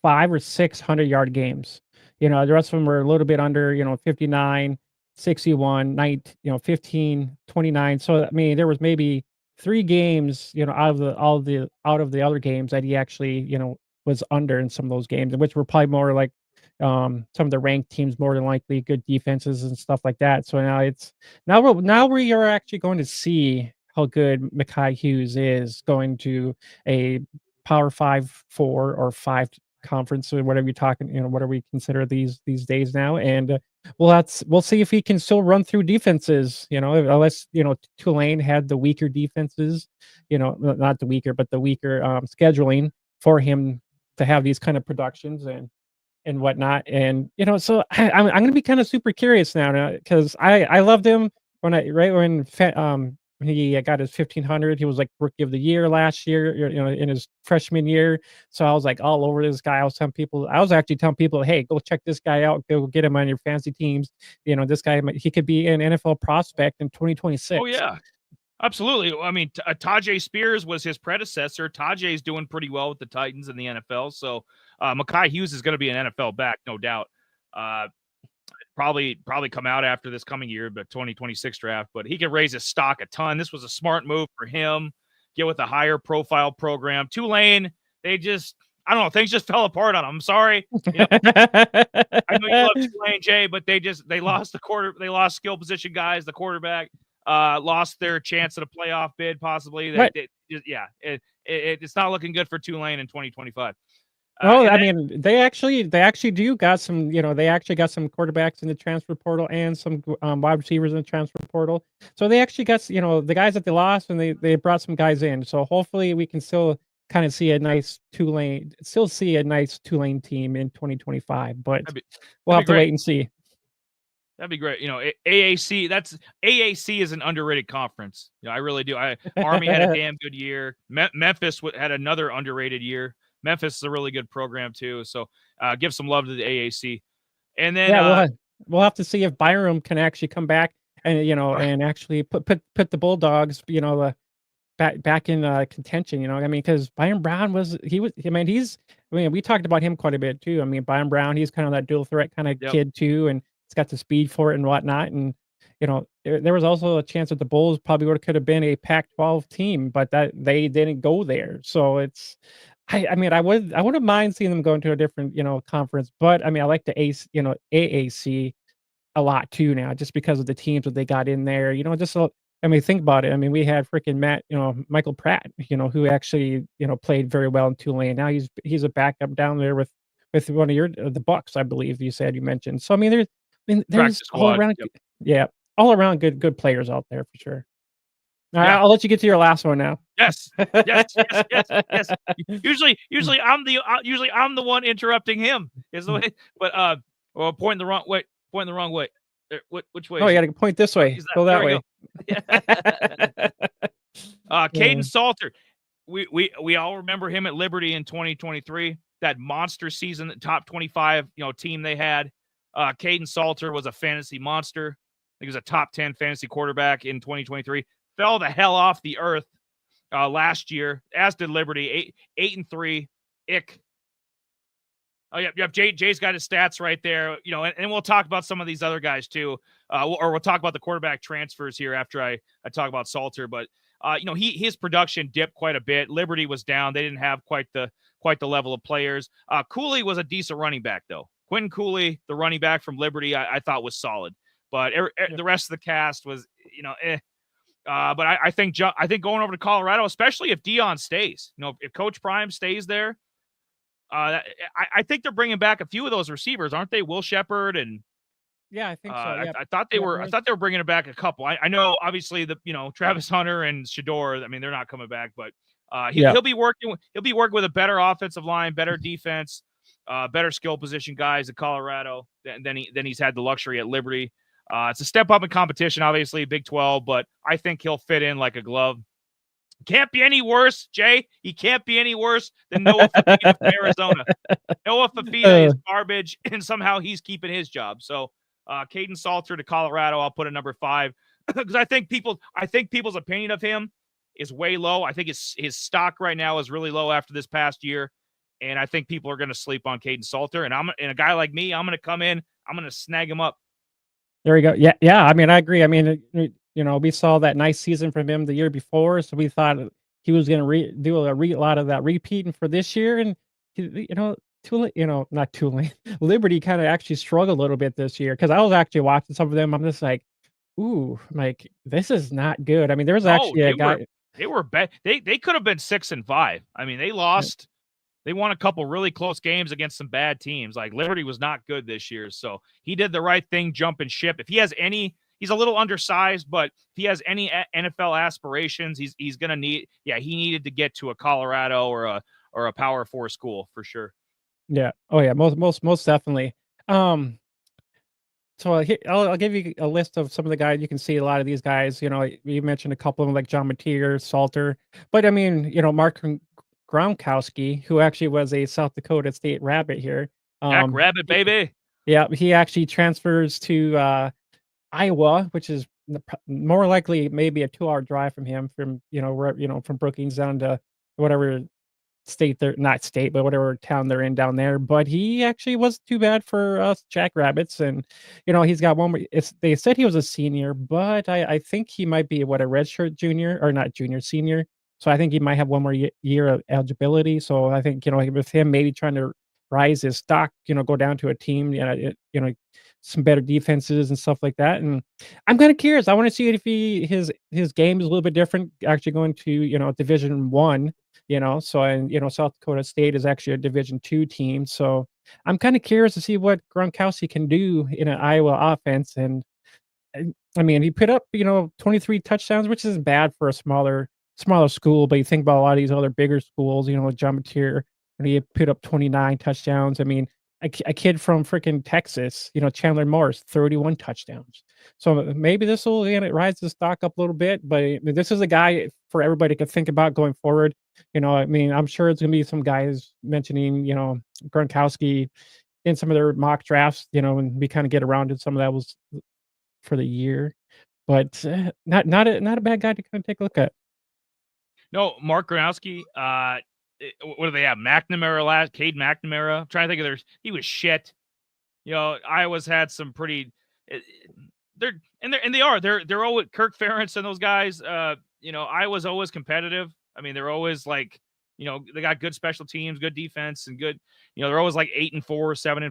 5 or 6 100-yard games. The rest of them were a little bit under, 59, 61, 19, 15, 29. So I mean, there was maybe 3 games, out of the other games that he actually, was under in some of those games, which were probably more like some of the ranked teams more than likely good defenses and stuff like that. So now we are actually going to see how good Mekhi Hughes is going to a Power 5, 4, or 5 conference or whatever you're talking, whatever we consider these days now. And we'll see if he can still run through defenses, unless Tulane had the weaker defenses, not the weaker, but the weaker scheduling for him to have these kind of productions and whatnot. And so I'm gonna be kind of super curious now because I loved him when he got his 1500. He was like rookie of the year last year, in his freshman year. So I was like all over this guy. I was actually telling people, hey, go check this guy out, go get him on your fantasy teams. This guy, he could be an NFL prospect in 2026. Oh yeah. Absolutely. I mean, Tajay Spears was his predecessor. Tajay's doing pretty well with the Titans in the NFL. So Mekhi Hughes is going to be an NFL back, no doubt. Probably come out after this coming year, but 2026 draft. But he can raise his stock a ton. This was a smart move for him. Get with a higher profile program. Tulane, I don't know, things just fell apart on them. I'm sorry. I know you love Tulane, Jay, but they lost they lost skill position guys, the quarterback. Lost their chance at a playoff bid, possibly. It's not looking good for Tulane in 2025. I mean, they actually do got some, they actually got some quarterbacks in the transfer portal and some wide receivers in the transfer portal. So they actually got, the guys that they lost, and they brought some guys in. So hopefully we can still kind of see a nice Tulane team in 2025. But we'll have to wait and see. That'd be great. AAC is an underrated conference. I really do. Army had a damn good year. Memphis had another underrated year. Memphis is a really good program too. So give some love to the AAC. And then we'll have to see if Byram can actually come back and and actually put the Bulldogs, back in contention. I mean, because Byron Brown we talked about him quite a bit too. I mean, Byron Brown, he's kind of that dual threat kind of kid too, and he's got the speed for it and whatnot. And there was also a chance that the Bulls probably could have been a Pac-12 team, but that they didn't go there. So I mean, I wouldn't mind seeing them go into a different conference, but I mean, I like the AAC a lot too now, just because of the teams that they got in there. I mean, think about it. I mean, we had freaking Michael Pratt, who actually, played very well in Tulane. Now he's a backup down there with one of the Bucks, I believe you mentioned. So I mean, there's all around, all around good players out there for sure. Yeah. I'll let you get to your last one now. Yes. Usually I'm the one interrupting him. Is the way, but pointing the wrong way. Which way? Oh, you got to point this way. Go that way. Caden Salter. We all remember him at Liberty in 2023. That monster season, the top 25 team they had. Caden Salter was a fantasy monster. He was a top 10 fantasy quarterback in 2023. Fell the hell off the earth last year, as did Liberty. 8-3. Ick. Oh, yep. Jay's got his stats right there. And we'll talk about some of these other guys too, or we'll talk about the quarterback transfers here after I talk about Salter. But his production dipped quite a bit. Liberty was down; they didn't have quite the level of players. Cooley was a decent running back though. Quinn Cooley, the running back from Liberty, I thought was solid, but the rest of the cast was But I think going over to Colorado, especially if Deion stays, if Coach Prime stays there, I think they're bringing back a few of those receivers, aren't they? Will Shepard and I think so. Yeah. I thought they were. I thought they were bringing back a couple. I know, obviously, Travis Hunter and Shador. I mean, they're not coming back, but he'll be working. He'll be working with a better offensive line, better defense, better skill position guys at Colorado than he's had the luxury at Liberty. It's a step up in competition, obviously, Big 12, but I think he'll fit in like a glove. Can't be any worse, Jay. He can't be any worse than Noah Fafita from Arizona. Noah Fafita Uh, is garbage, and somehow he's keeping his job. So, Caden Salter to Colorado, I'll put at number 5 because I think people's opinion of him is way low. I think his stock right now is really low after this past year, and I think people are going to sleep on Caden Salter. And a guy like me, I'm going to come in, I'm going to snag him up. there we go. Yeah, yeah. I mean, I agree. I mean, we saw that nice season from him the year before, so we thought he was going to do a lot of that repeating for this year, and not Tulane, Liberty kind of actually struggled a little bit this year because I was actually watching some of them. I'm just like, ooh, like this is not good. I mean, there was No, actually a guy. they were bad. They could have been 6-5. I mean, they lost. They won a couple really close games against some bad teams. Like Liberty was not good this year, so he did the right thing, jumping ship. If he has any, he's a little undersized, but if he has any NFL aspirations, he's gonna need. Yeah, he needed to get to a Colorado or a Power 4 school for sure. Yeah. Oh yeah. Most definitely. Um. So I'll give you a list of some of the guys. You can see a lot of these guys. You mentioned a couple of them like John Mateer, Salter, but I mean, Mark Gronkowski, who actually was a South Dakota State Rabbit here. Jack Rabbit, He- baby. yeah, he actually transfers to Iowa, which is more likely maybe a 2-hour drive from him, from from Brookings down to whatever state they're not state, but whatever town they're in down there. But he actually wasn't too bad for us Jackrabbits, and he's got one more. They said he was a senior, but I think he might be what, a redshirt junior, or not junior, senior. So I think he might have one more year of eligibility. So I think with him maybe trying to rise his stock, go down to a team, some better defenses and stuff like that. And I'm kind of curious. I want to see if his game is a little bit different. Actually going to Division 1. So, and South Dakota State is actually a Division 2 team. So I'm kind of curious to see what Gronkowski can do in an Iowa offense. And I mean, he put up 23 touchdowns, which is bad for a smaller school. But you think about a lot of these other bigger schools, John Mateer, and he put up 29 touchdowns. I mean, a kid from freaking Texas, Chandler Morris, 31 touchdowns. So maybe this will rise the stock up a little bit. But I mean, this is a guy for everybody to think about going forward. I mean, I'm sure it's gonna be some guys mentioning, Gronkowski in some of their mock drafts, and we kind of get around to some of that was for the year. But not a bad guy to kind of take a look at. No, Mark Gronowski. What do they have? McNamara Cade McNamara. I'm trying to think of he was shit. Iowa's had some pretty. They're always Kirk Ferentz and those guys. Iowa's always competitive. I mean, they're always like, they got good special teams, good defense, and good. They're always like 8-4,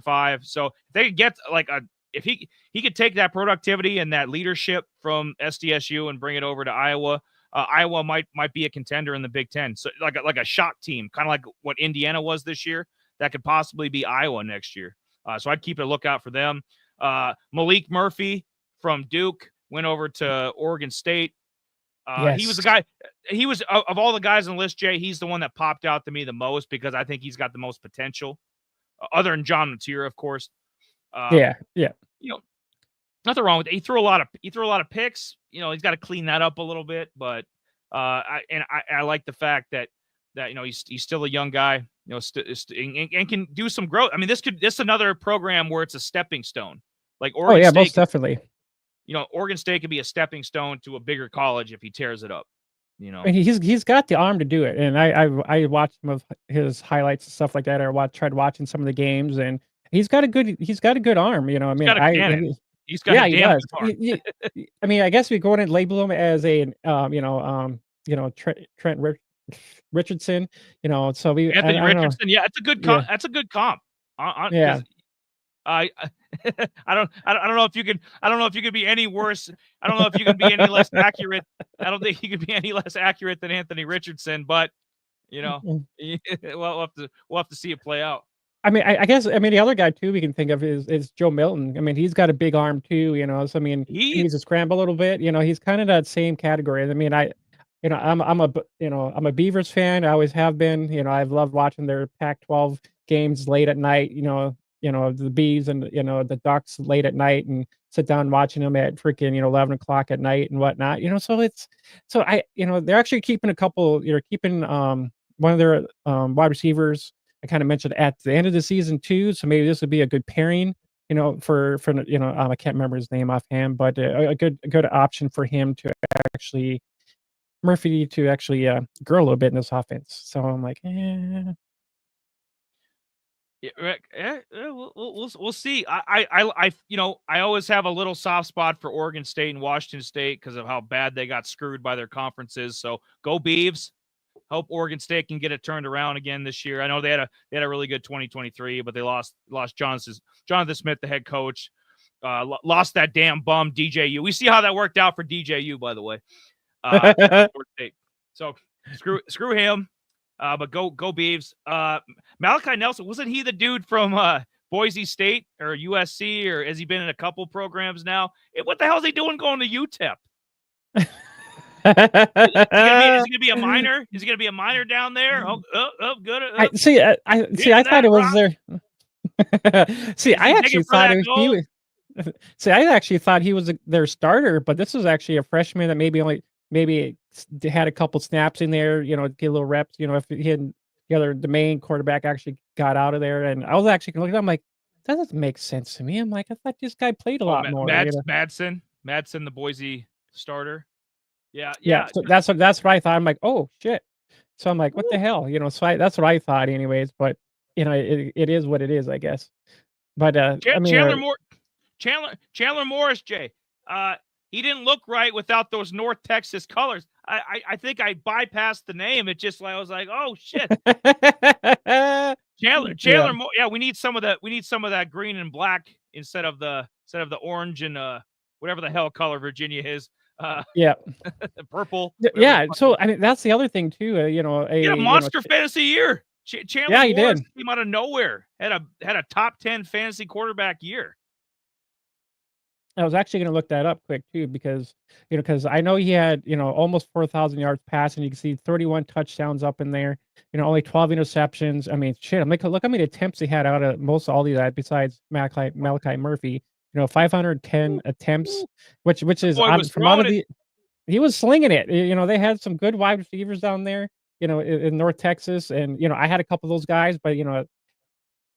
7-5. So if they could get like if he could take that productivity and that leadership from SDSU and bring it over to Iowa. Iowa might be a contender in the Big Ten. So like a shock team, kind of like what Indiana was this year. That could possibly be Iowa next year. So I'd keep a lookout for them. Malik Murphy from Duke went over to Oregon State. Yes. He was the guy. He was of all the guys on the list, Jay. He's the one that popped out to me the most because I think he's got the most potential, other than John Mateer, of course. Yeah. Nothing wrong with it. He threw a lot of picks. He's got to clean that up a little bit. But I like the fact that he's still a young guy. And can do some growth. I mean, this is another program where it's a stepping stone. Like Oregon State, most definitely. Oregon State could be a stepping stone to a bigger college if he tears it up. And he's got the arm to do it. And I watched some of his highlights and stuff like that. I tried watching some of the games, and he's got a good arm. I mean, he's got a he damn does. good arm. I mean, I guess we go in and label him as a Trent Richardson. So we Anthony Richardson. Yeah, that's a good comp. Yeah. That's a good comp. Yeah. I don't know if you could be any worse. I don't know if you can be any less accurate. I don't think you could be any less accurate than Anthony Richardson, but we'll have to see it play out. I mean, I guess the other guy too we can think of is Joe Milton. I mean, he's got a big arm too, So I mean, he needs to scramble a little bit. He's kind of that same category. I mean, I'm a Beavers fan. I always have been. I've loved watching their Pac-12 games late at night. the bees and the ducks late at night and sit down watching them at freaking 11 o'clock at night and whatnot. So they're actually keeping a couple. Keeping one of their wide receivers. I kind of mentioned at the end of the season too. So maybe this would be a good pairing. I can't remember his name offhand, but a good option for him to actually Murphy to actually grow a little bit in this offense. So I'm like, Yeah, we'll see. I always have a little soft spot for Oregon State and Washington State because of how bad they got screwed by their conferences. So go Beavs. Hope Oregon State can get it turned around again this year. I know they had a really good 2023, but they lost Jonathan Smith, the head coach. Lost that damn bum DJU. We see how that worked out for DJU, by the way. So screw him. But go Beavs. Malachi Nelson, wasn't he the dude from Boise State or USC, or has he been in a couple programs now? What the hell is he doing going to UTEP? Is he gonna be a minor? Is he gonna be a minor down there? Good. I thought it was there. I actually thought he was their starter, but this was actually a freshman that maybe had a couple snaps in there, get a little reps. If he had the main quarterback actually got out of there, and I was actually looking at him like, that doesn't make sense to me. I'm like, I thought this guy played a lot more. Madsen, the Boise starter. Yeah. So that's what I thought. I'm like, oh shit. So I'm like, what the hell? So that's what I thought, anyways. But it is what it is, I guess. But Chandler Morris, Jay. He didn't look right without those North Texas colors. I think I bypassed the name. It just I was like, oh shit. Chandler Morris. Yeah, we need some of that. We need some of that green and black instead of the orange and whatever the hell color Virginia is. Purple. Yeah. So that's the other thing too. A monster fantasy year. Chandler he Morris did. came out of nowhere. Had a top 10 fantasy quarterback year. I was actually going to look that up quick too, because I know he had almost 4,000 yards passing. You can see 31 touchdowns up in there. Only 12 interceptions. I mean, shit. I'm like, look how many attempts he had out of most all of that, besides Malachi Murphy. 510 attempts, which is from out of the. He was slinging it. They had some good wide receivers down there. In North Texas, and I had a couple of those guys, but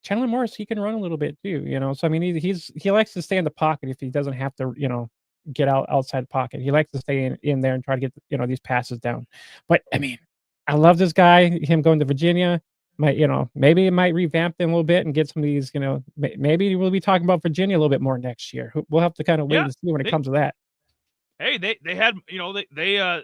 Chandler Morris, he can run a little bit too. So I mean, he likes to stay in the pocket if he doesn't have to, get outside the pocket. He likes to stay in there and try to get these passes down. But I mean, I love this guy. Him going to Virginia. Maybe it might revamp them a little bit and get some of these, maybe we'll be talking about Virginia a little bit more next year. We'll have to kind of wait and see when it comes to that. Hey, they had, they had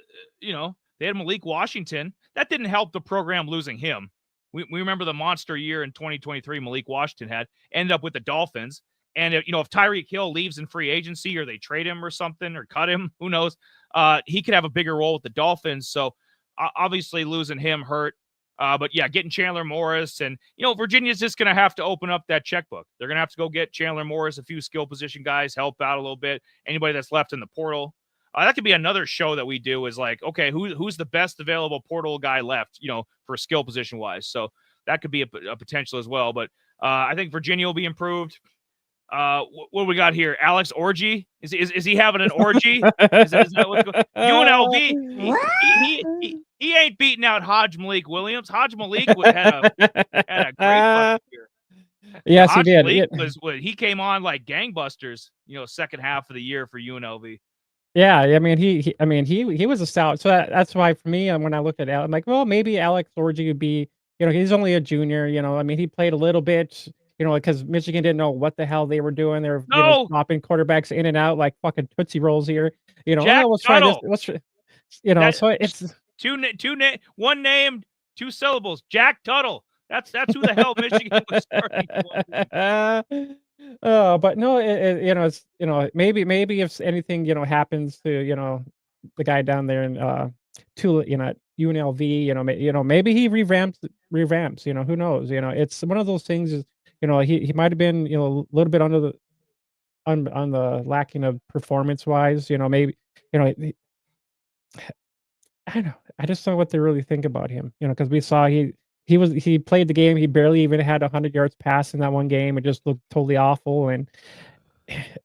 Malik Washington. That didn't help the program losing him. We remember the monster year in 2023 Malik Washington had, ended up with the Dolphins. And if Tyreek Hill leaves in free agency, or they trade him or something, or cut him, who knows? He could have a bigger role with the Dolphins. So obviously losing him hurt. But yeah, getting Chandler Morris, and Virginia's just going to have to open up that checkbook. They're going to have to go get Chandler Morris, a few skill position guys, help out a little bit. Anybody that's left in the portal. That could be another show that we do, is like, okay, who's the best available portal guy left, for skill position wise. So that could be a potential as well. But I think Virginia will be improved. What do we got here? Alex Orgy? Is he having an orgy? Is that what's going on? UNLV, he ain't beating out Hodge Malik Williams. Hodge Malik had a great year. Yes, he did. He came on like gangbusters, second half of the year for UNLV. Yeah, I mean, he was a stout. So that's why for me, when I looked at Alex, I'm like, well, maybe Alex Orgy would be, he's only a junior. I mean, he played a little bit, because Michigan didn't know what the hell they were doing. They were swapping quarterbacks in and out like fucking Tootsie Rolls here. Let's try this. So it's one name, two syllables. Jack Tuttle. That's who the hell Michigan was starting. But no, it's maybe if anything happens to the guy down there in UNLV, maybe he revamps. Who knows? It's one of those things. Is he might have been a little bit under the on the lacking of performance wise. Maybe I don't know. I just don't know what they really think about him. Because we saw he he played the game. He barely even had 100 yards pass in that one game. It just looked totally awful. And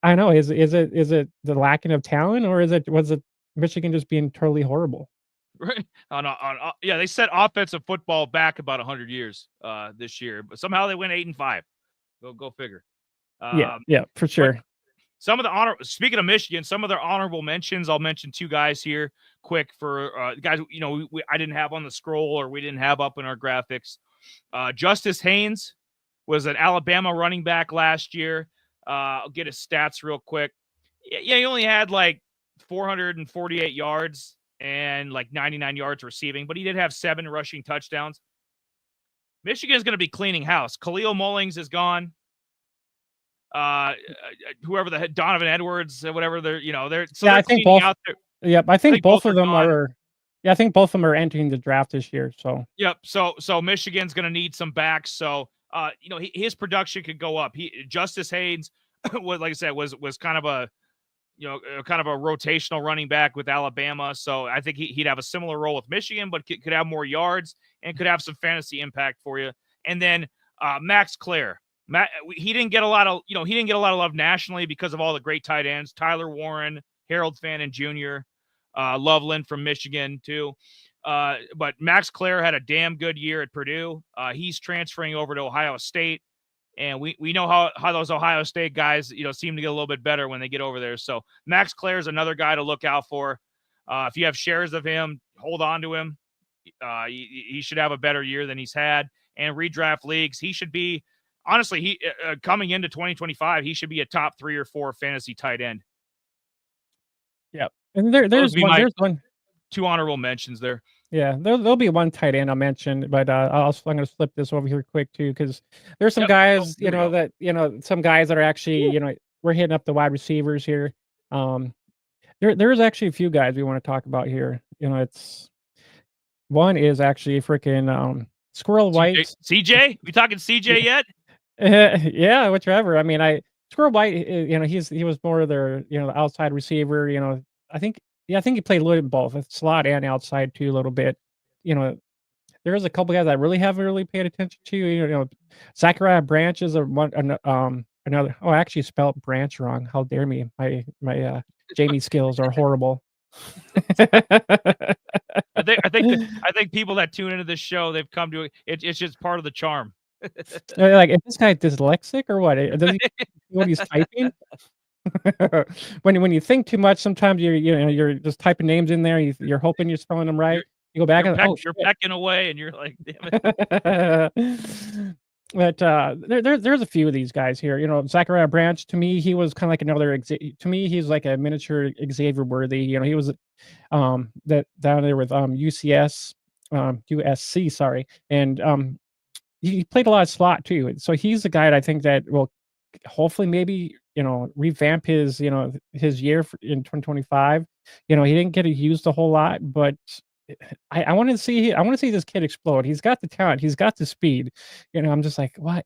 I know is it the lacking of talent, or was it Michigan just being totally horrible? Right. Yeah, they set offensive football back about 100 years this year, but somehow they went 8-5. Go figure. Yeah, yeah, for But sure. some of the speaking of Michigan, some of their honorable mentions, I'll mention two guys here quick for guys, I didn't have on the scroll or we didn't have up in our graphics. Justice Haynes was an Alabama running back last year. I'll get his stats real quick. Yeah, he only had like 448 yards and like 99 yards receiving, but he did have 7 rushing touchdowns. Michigan is going to be cleaning house. Khalil Mullings is gone. Whoever Donovan Edwards, whatever they're Yeah, I they're think cleaning both. out there. Yep, I I think think both both are of them gone. are. Yeah, I think both of them are entering the draft this year. So Yep. So Michigan's going to need some backs. So his production could go up. Justice Haynes was, like I said, was kind of a kind of a rotational running back with Alabama. So I think he'd have a similar role with Michigan, but could have more yards and could have some fantasy impact for you. And then Max Clare. He didn't get a lot of love nationally because of all the great tight ends. Tyler Warren, Harold Fannin Jr., Loveland from Michigan too. But Max Clare had a damn good year at Purdue. He's transferring over to Ohio State. And we know how those Ohio State guys, seem to get a little bit better when they get over there. So Max Clare is another guy to look out for. If you have shares of him, hold on to him. He should have a better year than he's had. And redraft leagues, he should be, honestly, he coming into 2025, he should be a top 3 or 4 fantasy tight end. yep, and there's one. There's one. 2 honorable mentions there. Yeah, there'll be one tight end I'll mention, but I'm gonna flip this over here quick too, because there's some guys, some guys that are actually, we're hitting up the wide receivers here. There's actually a few guys we want to talk about here. It's one is actually freaking Squirrel White. CJ? We talking CJ yet? Yeah, whichever. I mean, Squirrel White, he was more of their, the outside receiver. I think he played a little bit both, slot and outside too, a little bit. There's a couple guys I really haven't really paid attention to. Zachariah Branch is another. Oh, I actually spelled Branch wrong. How dare me? My Jamie skills are horrible. I think people that tune into this show, they've come to it. It's just part of the charm. Like, is this guy dyslexic or what? Does he know what he's typing? When you think too much, sometimes you're just typing names in there. You're hoping you're spelling them right. You go back and you're pecking away, and you're like, damn it. But there's a few of these guys here. Zachariah Branch, to me, he was kind of like another. To me, he's like a miniature Xavier Worthy. He was that down there with USC, sorry, and he played a lot of slot too. So he's the guy that I think that will hopefully maybe revamp his his year in 2025. He didn't get used a whole lot, but I want to see this kid explode. He's got the talent, he's got the speed. I'm just like, what?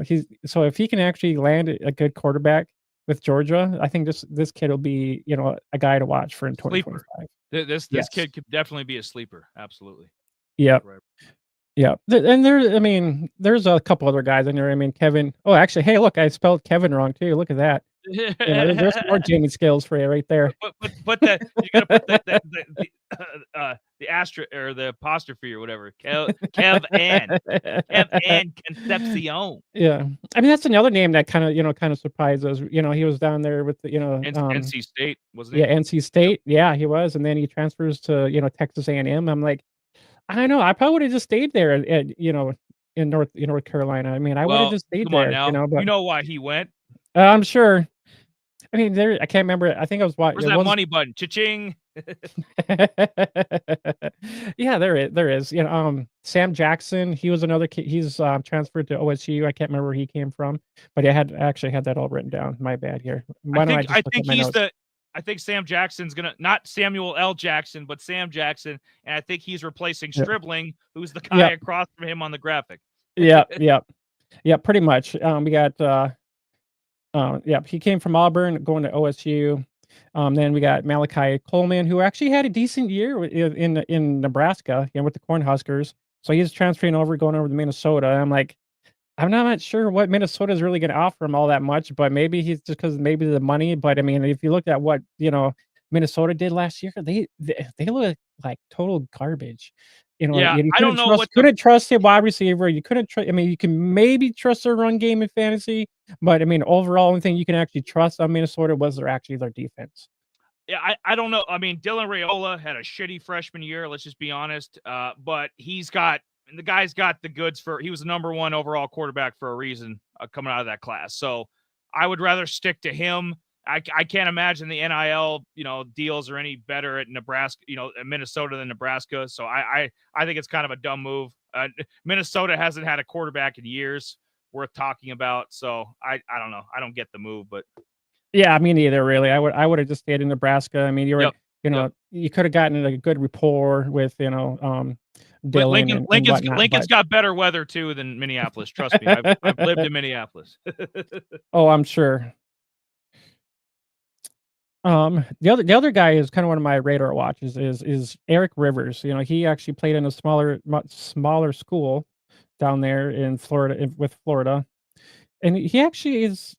He's so if he can actually land a good quarterback with Georgia, I think this kid will be a guy to watch for in 2025. This kid could definitely be a sleeper. Absolutely. Yeah. Right. Yeah, and there's a couple other guys in there. I mean, Kevin. Oh, actually, hey, look, I spelled Kevin wrong too. Look at that. There's more Jamie skills for you right there. But you gotta put the asterisk or the apostrophe or whatever. Kev and Concepcion. Yeah, I mean that's another name that kind of surprised us. He was down there with the NC State, wasn't he? Yeah, NC State. Yeah, he was, and then he transfers to Texas A&M. I'm like, I don't know. I probably would have just stayed there at in North Carolina. I mean, I would have just stayed there. But you know why he went? I'm sure. I mean, I can't remember. I think I was watching. Where's that money button? Cha-ching. Yeah, there is. Sam Jackson. He was another kid. He's transferred to OSU. I can't remember where he came from, but I actually had that all written down. My bad here. I think Sam Jackson's not Samuel L. Jackson, but Sam Jackson, and I think he's replacing Stribling, who's the guy across from him on the graphic. Yeah, pretty much. We got he came from Auburn, going to OSU. Then we got Malachi Coleman, who actually had a decent year in Nebraska, with the Cornhuskers. So he's transferring over, going over to Minnesota. And I'm like, I'm not sure what Minnesota is really going to offer him all that much, but maybe he's just because maybe the money. But I mean, if you look at what Minnesota did last year, they look like total garbage. Yeah, You I don't couldn't know what trust the a wide receiver. You couldn't trust. I mean, you can maybe trust their run game in fantasy, but I mean, overall, only thing you can actually trust on Minnesota was their defense. Yeah, I don't know. I mean, Dylan Raiola had a shitty freshman year. Let's just be honest. But the guy's got the goods for. He was the number 1 overall quarterback for a reason coming out of that class. So I would rather stick to him. I can't imagine the NIL deals are any better at Nebraska, at Minnesota than Nebraska. So I think it's kind of a dumb move. Minnesota hasn't had a quarterback in years worth talking about. So I don't know. I don't get the move, but. Yeah, me neither, really. I would have just stayed in Nebraska. I mean, Yep. You could have gotten a good rapport with, Dylan and whatnot. Lincoln's got better weather too than Minneapolis. Trust me, I've lived in Minneapolis. Oh, I'm sure. The other guy is kind of one of my radar watches is Eric Rivers. He actually played in a much smaller school down there in Florida with Florida, and he actually is.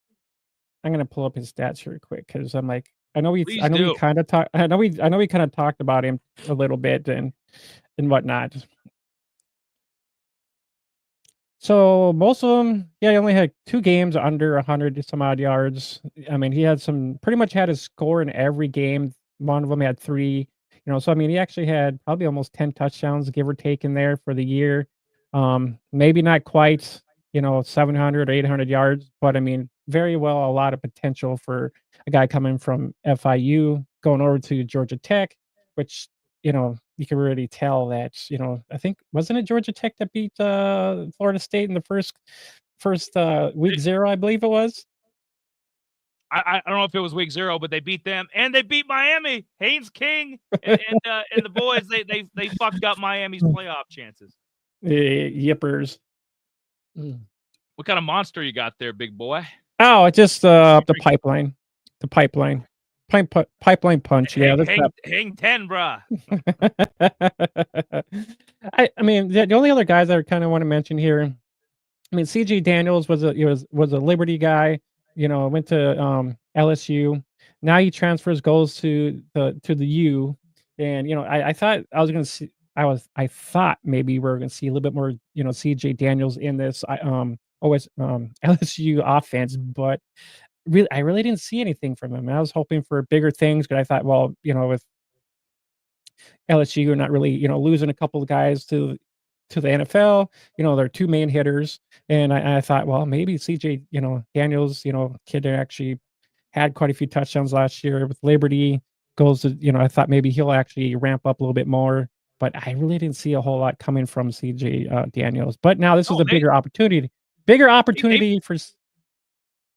I'm gonna pull up his stats here quick because I'm like, I know we kind of talked. I know we kind of talked about him a little bit and whatnot. So most of them, yeah, he only had 2 games under 100 some odd yards. I mean, he had pretty much had his score in every game. One of them had 3. So I mean, he actually had probably almost 10 touchdowns, give or take, in there for the year. Maybe not quite, 700 or 800 yards, but I mean, very well a lot of potential for a guy coming from FIU going over to Georgia Tech, which you can really tell that, I think wasn't it Georgia Tech that beat Florida State in the first week 0, I believe it was. I don't know if it was week 0, but they beat them and they beat Miami. Haynes King and the boys they fucked up Miami's playoff chances. Yippers. What kind of monster you got there, big boy? Oh, it's just the pipeline. The pipeline. Pipeline punch. Yeah, hang 10, bruh. I mean, the only other guys I kind of want to mention here. I mean, CJ Daniels was a Liberty guy. Went to LSU. Now he goes to the U, and I thought I was going to see. I thought maybe we were going to see a little bit more, CJ Daniels in this LSU offense, but I really didn't see anything from him. I was hoping for bigger things, but I thought, well, with LSU not really, losing a couple of guys to the NFL, their 2 main hitters, and I thought, well, maybe CJ, Daniels, kid that actually had quite a few touchdowns last year with Liberty, goes to, I thought maybe he'll actually ramp up a little bit more, but I really didn't see a whole lot coming from CJ Daniels. But now this is a bigger opportunity for.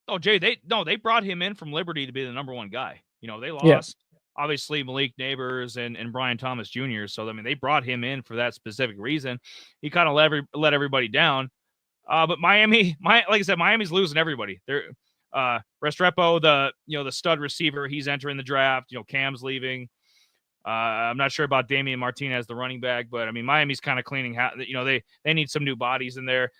Oh, Jay, they brought him in from Liberty to be the number 1 guy. They lost obviously Malik Neighbors and Brian Thomas Jr. So I mean, they brought him in for that specific reason. He kind of let everybody down. But Miami, like I said, Miami's losing everybody. They're Restrepo, the stud receiver, he's entering the draft. Cam's leaving. I'm not sure about Damian Martinez, the running back, but I mean, Miami's kind of cleaning house. They need some new bodies in there.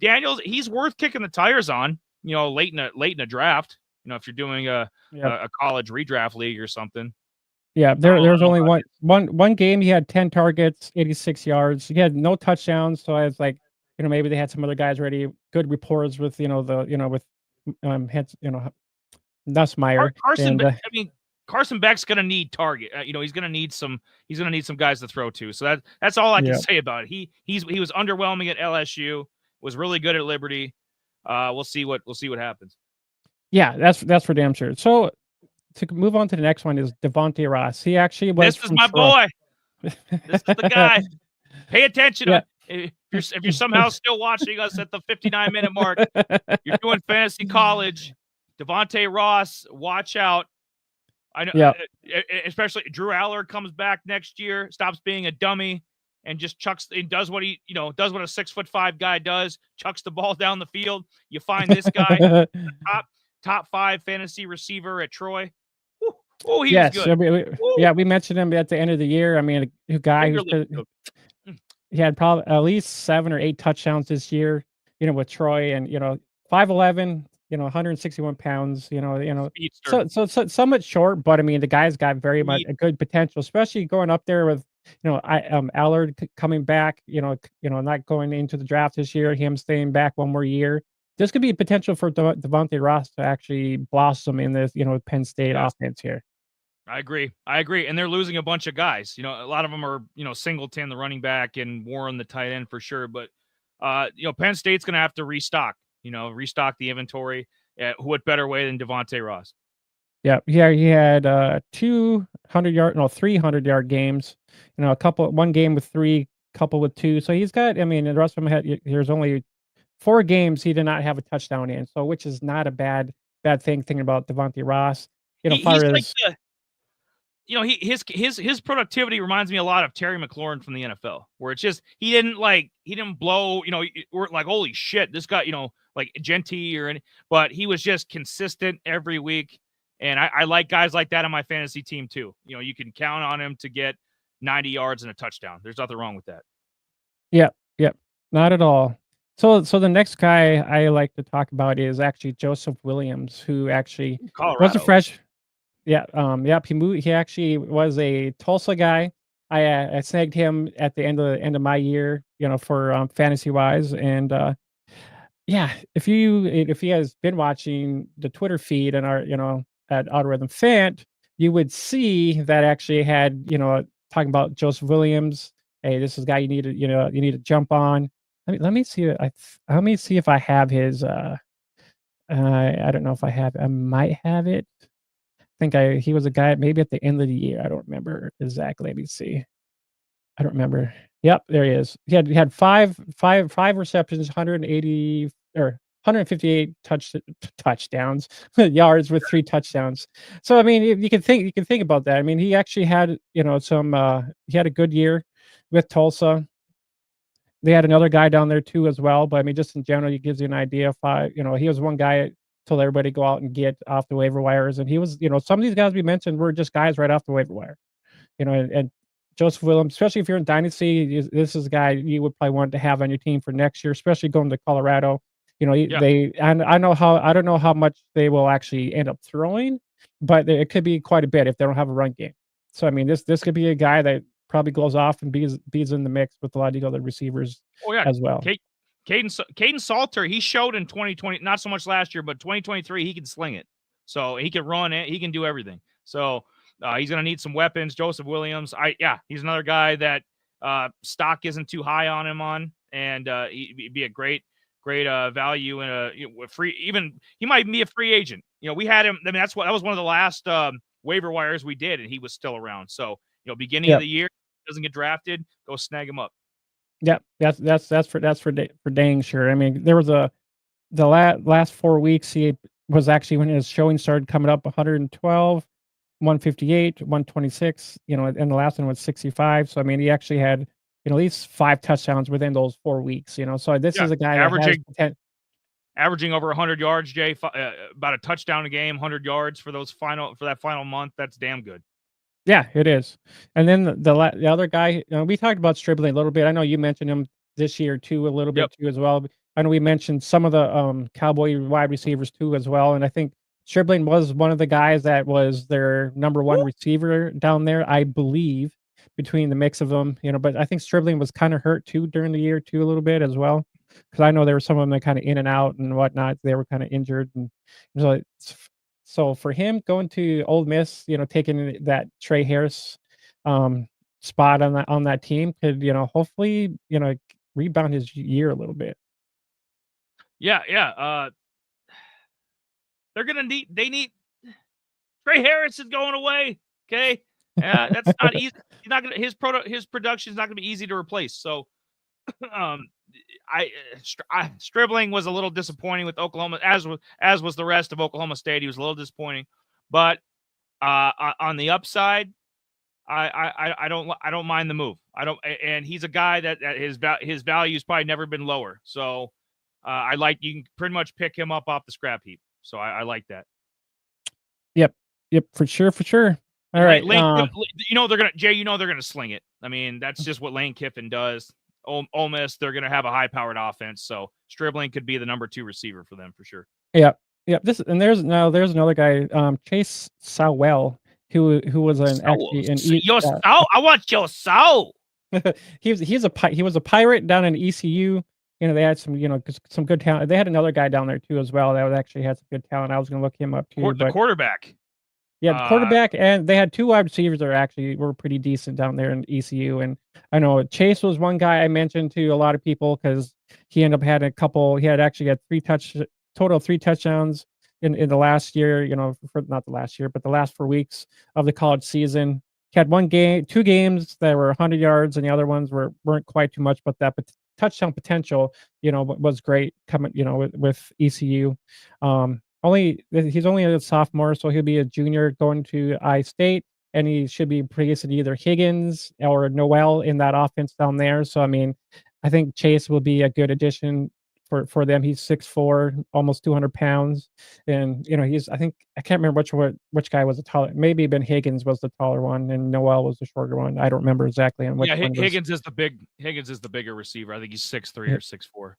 Daniels, he's worth kicking the tires on. Late in a draft. If you're doing a college redraft league or something. Yeah, there's only one game. He had 10 targets, 86 yards. He had no touchdowns, so I was like, maybe they had some other guys ready. Good reports with with Nussmeier. Carson Beck's gonna need target. He's gonna need some guys to throw to. So that's all I can say about it. He was underwhelming at LSU. Was really good at Liberty. We'll see what happens. Yeah, that's for damn sure. So to move on to the next one is Devontae Ross. He actually was. This is my boy. This is the guy. Pay attention. Yeah. If you're somehow still watching us at the 59-minute mark, you're doing fantasy college. Devontae Ross, watch out. I know. Yeah. Especially Drew Aller comes back next year, stops being a dummy, and just does what a 6'5" guy does. Chucks the ball down the field. You find this guy, top 5 fantasy receiver at Troy. Oh, he's good. We mentioned him at the end of the year. I mean, a guy he had probably at least 7 or 8 touchdowns this year, with Troy and, 5'11", 161 pounds, Speedster. so somewhat short, but I mean, the guy's got very much Speed. a good potential, especially going up there with, Allard coming back, not going into the draft this year, him staying back one more year. This could be potential for Devontae Ross to actually blossom in this, Penn State Yes. offense here. I agree. And they're losing a bunch of guys. A lot of them are, Singleton, the running back, and Warren, the tight end for sure. But, Penn State's going to have to restock, restock the inventory. What better way than Devontae Ross? Yeah, he had 300-yard games. One game with 3, couple with 2. So he's got. I mean, the rest of them had. There's only 4 games he did not have a touchdown in. So which is not a bad thing. Thinking about Devontae Ross, far He's like as the, his productivity reminds me a lot of Terry McLaurin from the NFL, where it's just he didn't blow, or like, holy shit, this guy, like Genty but he was just consistent every week. And I like guys like that on my fantasy team too. You can count on him to get 90 yards and a touchdown. There's nothing wrong with that. Yep, not at all. So the next guy I like to talk about is actually Joseph Williams, who actually was a Colorado. fresh. Yeah, yep, he actually was a Tulsa guy. I snagged him at the end of my year, for, fantasy-wise, and, yeah, if he has been watching the Twitter feed and our, at Autorhythm Fant, you would see that actually had, talking about Joseph Williams. Hey, this is a guy you need to jump on. Let me see. Let me see if I have his. I don't know if I have. I might have it. He was a guy maybe at the end of the year. I don't remember exactly. Let me see. I don't remember. Yep, there he is. He had five receptions, 180 or 158 touchdowns, yards with 3 touchdowns. So I mean, you can think about that. I mean, he actually had, some he had a good year with Tulsa. They had another guy down there too as well, but I mean, just in general, it gives you an idea if he was one guy told everybody go out and get off the waiver wires, and he was, some of these guys we mentioned were just guys right off the waiver wire. And Joseph Williams, especially if you're in Dynasty, this is a guy you would probably want to have on your team for next year, especially going to Colorado. Yeah. And I don't know how much they will actually end up throwing, but it could be quite a bit if they don't have a run game. So I mean, this could be a guy that probably goes off and bees in the mix with a lot of the other receivers Oh yeah, as well. Caden Salter, he showed in 2020, not so much last year, but 2023, he can sling it. So he can run it, he can do everything. So he's going to need some weapons. Joseph Williams, he's another guy that stock isn't too high on him and he'd be a great value in a free. Even he might be a free agent. We had him. I mean, that was one of the last waiver wires we did, and he was still around. So beginning of the year, doesn't get drafted, go snag him up. Yeah, that's for dang sure. I mean, there was the last 4 weeks he was actually when his showing started coming up 112, 158, 126, and the last one was 65. So I mean, he actually had at least 5 touchdowns within those 4 weeks. So this is a guy averaging over 100 yards, Jay, about a touchdown a game, 100 yards for that final month. That's damn good. Yeah, it is. And then the other guy, we talked about Stribling a little bit. I know you mentioned him this year too, a little bit too as well. I know we mentioned some of the Cowboy wide receivers too as well. And I think Stribling was one of the guys that was their number 1 receiver down there, I believe, between the mix of them. But I think Stribling was kind of hurt too during the year too a little bit as well, because I know there were some of them that kind of in and out and whatnot. They were kind of injured, and so for him going to Ole Miss, taking that Trey Harris spot on that team could, hopefully, rebound his year a little bit. Yeah. They need Trey Harris is going away. Okay. That's not easy. He's not gonna his production is not gonna be easy to replace. So Stribling was a little disappointing with Oklahoma, as was the rest of Oklahoma State. He was a little disappointing, but on the upside, I don't mind the move. And he's a guy that his value's probably never been lower. So you can pretty much pick him up off the scrap heap. So I like that. Yep, for sure. All right, they're gonna Jay. They're gonna sling it. I mean, that's just what Lane Kiffin does. Ole Miss, they're going to have a high-powered offense. So Stribling could be the number 2 receiver for them for sure. Yeah, yeah. There's another guy, Chase Sowell, who was actually an Your soul. I want your soul. he was a pirate down in ECU. You know, they had some good talent. They had another guy down there too as well that actually had some good talent. I was going to look him up too. The quarterback. Yeah, the quarterback, and they had 2 wide receivers that were pretty decent down there in ECU. And I know Chase was one guy I mentioned to a lot of people because he ended up had a couple. He actually had total of 3 touchdowns in the last year. You know, for not the last year, but the last 4 weeks of the college season. He had 2 games that were 100 yards, and the other ones weren't quite too much, but that touchdown potential, was great coming, with ECU. He's only a sophomore, so he'll be a junior going to I-State, and he should be replacing either Higgins or Noel in that offense down there. So I mean, I think Chase will be a good addition for them. He's 6'4", almost 200 pounds, and I can't remember which guy was the taller. Maybe Ben Higgins was the taller one, and Noel was the shorter one. I don't remember exactly on which one. Higgins is the bigger receiver. I think he's 6'3" or 6'4".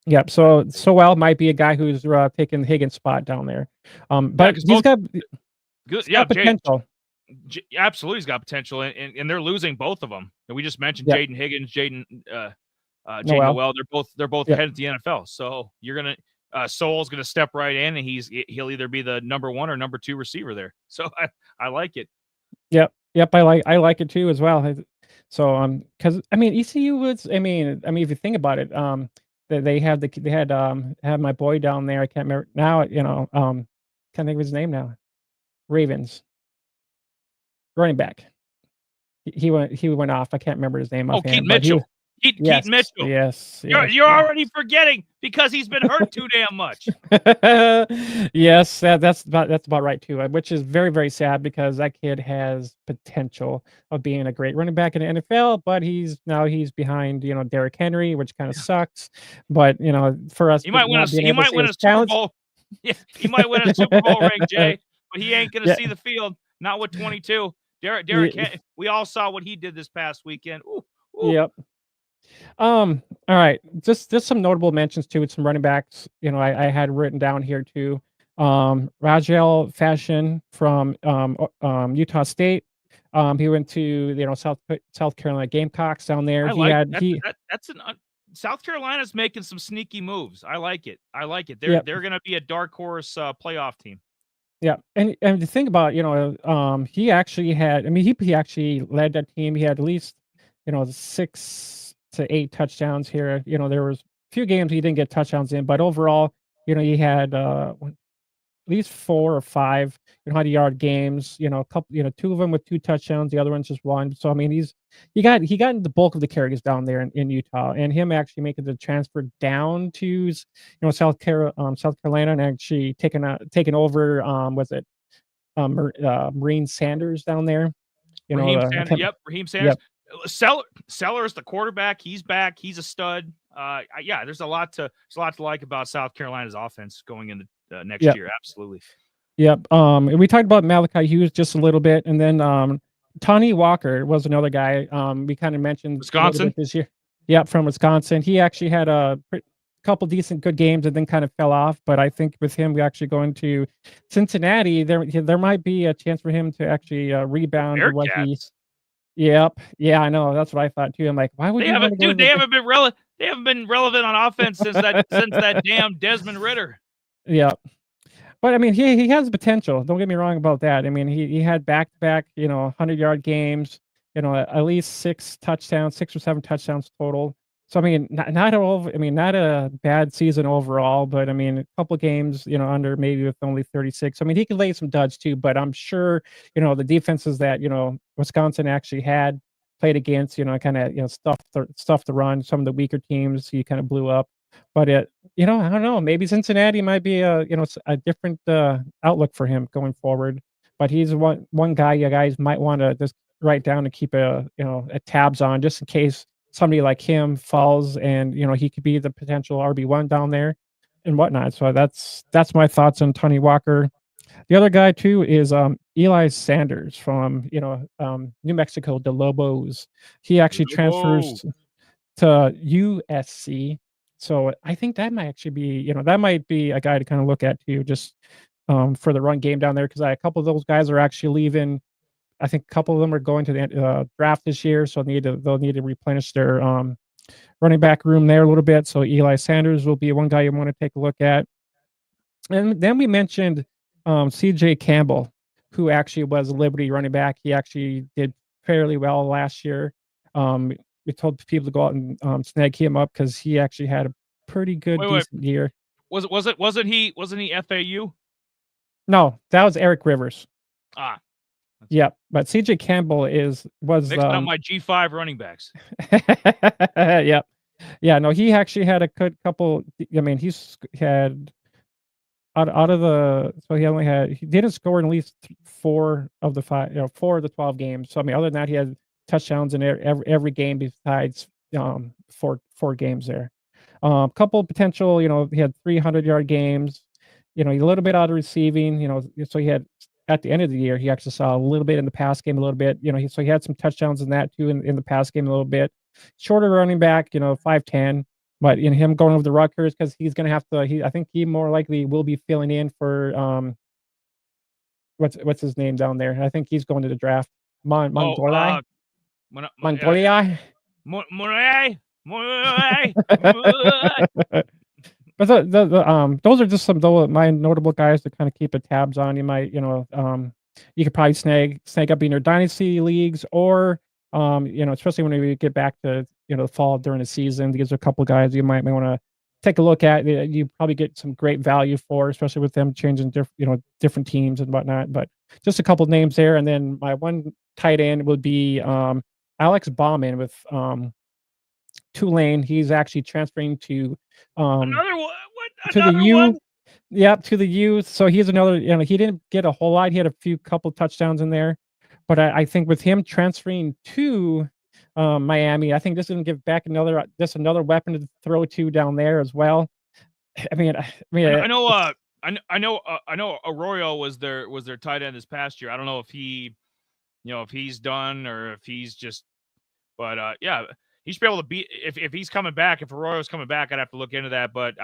Yep. So Sowell might be a guy who's taking Higgins' spot down there. But he's got good. Potential. Absolutely, he's got potential, and they're losing both of them. And we just mentioned Jaden Higgins, Jaden Noel. They're both headed to the NFL. So you're gonna Sowell's gonna step right in, and he'll either be the number 1 or number 2 receiver there. So I like it. Yep. I like it too as well. So because I mean ECU was I mean if you think about it, they had my boy down there. I can't remember now. Can't think of his name now. Ravens running back. He went off. I can't remember his name. Oh, Keaton Mitchell. Keaton Mitchell. Yes. You're already forgetting because he's been hurt too damn much. Yes, that's about right too. Which is very, very sad because that kid has potential of being a great running back in the NFL, but he's behind Derrick Henry, which kind of sucks. But for us, he might win a Super Bowl. Yeah, he might win a Super Bowl ring, Jay, but he ain't gonna see the field. Not with 22. Derrick, we all saw what he did this past weekend. Ooh. Yep. All right. Just some notable mentions too with some running backs. I had written down here too. Rajel Fashion from Utah State. He went to South Carolina Gamecocks down there. South Carolina's making some sneaky moves. I like it. They're going to be a dark horse playoff team. Yeah, and to think about, he actually had. I mean, he actually led that team. He had at least 6 to 8 touchdowns here. There was a few games he didn't get touchdowns in, but overall, he had at least 4 or 5 100-yard games. A couple, 2 of them with 2 touchdowns, the other one's just 1. So I mean, he got the bulk of the carries down there in Utah, and him actually making the transfer down to South Carolina and actually taking over Marine Sanders down there. Raheem Sanders. Yep. Sellers, the quarterback, he's back. He's a stud. There's a lot to like about South Carolina's offense going into next year. Absolutely. Yep. We talked about Malachi Hughes just a little bit, and then Tony Walker was another guy. We kind of mentioned Wisconsin this year. Yep, from Wisconsin. He actually had a couple decent good games and then kind of fell off. But I think with him, we actually going to Cincinnati. There might be a chance for him to actually rebound. Yep. Yeah, I know. That's what I thought too. I'm like, why would they haven't been relevant? They haven't been relevant on offense since that damn Desmond Ridder. Yeah. But I mean, he has potential. Don't get me wrong about that. I mean, he had back-to-back, 100-yard games, at least 6 or 7 touchdowns total. So I mean, not a bad season overall, but I mean, a couple games, under maybe with only 36. I mean, he could lay some duds too, but I'm sure, the defenses that, Wisconsin actually had played against, kind of, stuff to run. Some of the weaker teams he kind of blew up. But I don't know. Maybe Cincinnati might be a different outlook for him going forward. But he's one guy you guys might want to just write down and keep a tabs on, just in case somebody like him falls, and he could be the potential RB1 down there and whatnot. So that's my thoughts on Tony Walker. The other guy too is Eli Sanders from New Mexico, the Lobos. He actually transfers. to USC. So I think that might actually be, that might be a guy to kind of look at too, just for the run game down there, because a couple of those guys are actually leaving. I think a couple of them are going to the draft this year, so they'll need to replenish their running back room there a little bit. So Eli Sanders will be one guy you want to take a look at. And then we mentioned CJ Campbell, who actually was a Liberty running back. He actually did fairly well last year. We told people to go out and snag him up because he actually had a pretty good, decent year. Wasn't he FAU? No, that was Eric Rivers. Ah, Yep, but CJ Campbell was mixing up my G5 running backs. Yep. Yeah, no, he actually had a good couple. I mean, he's had out of the, so he didn't score in at least 4 of the 5, 4 of the 12 games. So I mean, other than that, he had touchdowns in every game besides 4 games there. Couple potential, he had 300-yard games. A little bit out of receiving. So he had, at the end of the year, he actually saw a little bit in the pass game, a little bit. So he had some touchdowns in that too, in the pass game a little bit. Shorter running back, 5'10", but in him going over the Rutgers, because he's going to have to. I think he more likely will be filling in for what's his name down there. I think he's going to the draft. Montoya. Montoya. But those are just some of my notable guys to kind of keep tabs on. You might, you could probably snag up in your dynasty leagues, or especially when we get back to the fall during the season. These are a couple of guys you might want to take a look at. You probably get some great value for, especially with them changing different teams and whatnot. But just a couple of names there, and then my one tight end would be Alex Bauman with Tulane. He's actually transferring to another one. To the U. Yep, to the U. So he's another. He didn't get a whole lot. He had a couple touchdowns in there, but I think with him transferring to Miami, I think this is going to give back another weapon to throw to down there as well. I know Arroyo was their tight end this past year. I don't know if if he's done or if he's just, but yeah, he should be able to beat if he's coming back. If Arroyo's coming back, I'd have to look into that. But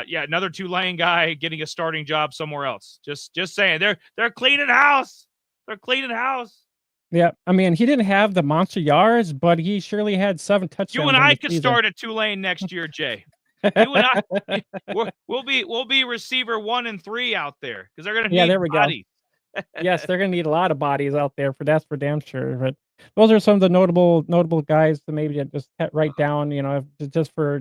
yeah, another Tulane guy getting a starting job somewhere else. Just saying, they're cleaning house. They're cleaning house. Yeah, I mean, he didn't have the monster yards, but he surely had 7 touchdowns. You and I could start at Tulane next year, Jay. You and I, we'll be receiver 1 and 3 out there because they're gonna need there we bodies. Go. Yes, they're gonna need a lot of bodies out there that's for damn sure. But those are some of the notable guys to maybe just write down. Just for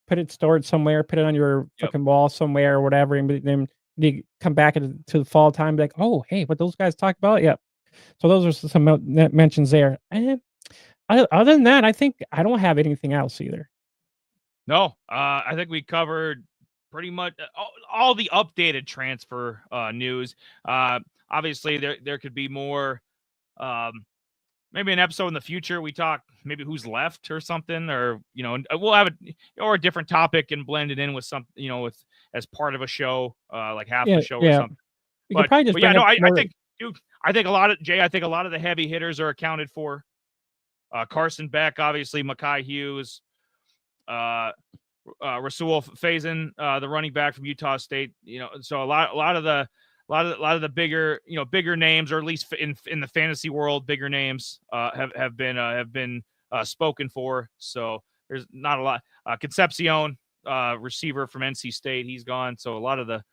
put it stored somewhere, put it on your fucking wall somewhere or whatever, and then you come back to the fall time, and be like, oh hey, what those guys talk about? Yep. So those are some mentions there. And other than that, I think I don't have anything else either. No, I think we covered pretty much all the updated transfer news. Obviously, there could be more. Maybe an episode in the future we talk maybe who's left or something, or we'll have a different topic and blend it in with some with as part of a show, like half the show or something. But I think a lot of the heavy hitters are accounted for. Carson Beck, obviously, Mekhi Hughes, Rasul Faison, the running back from Utah State. So a lot of the bigger names, or at least in the fantasy world, bigger names have been spoken for. So there's not a lot. Concepcion, receiver from NC State, he's gone. So a lot of the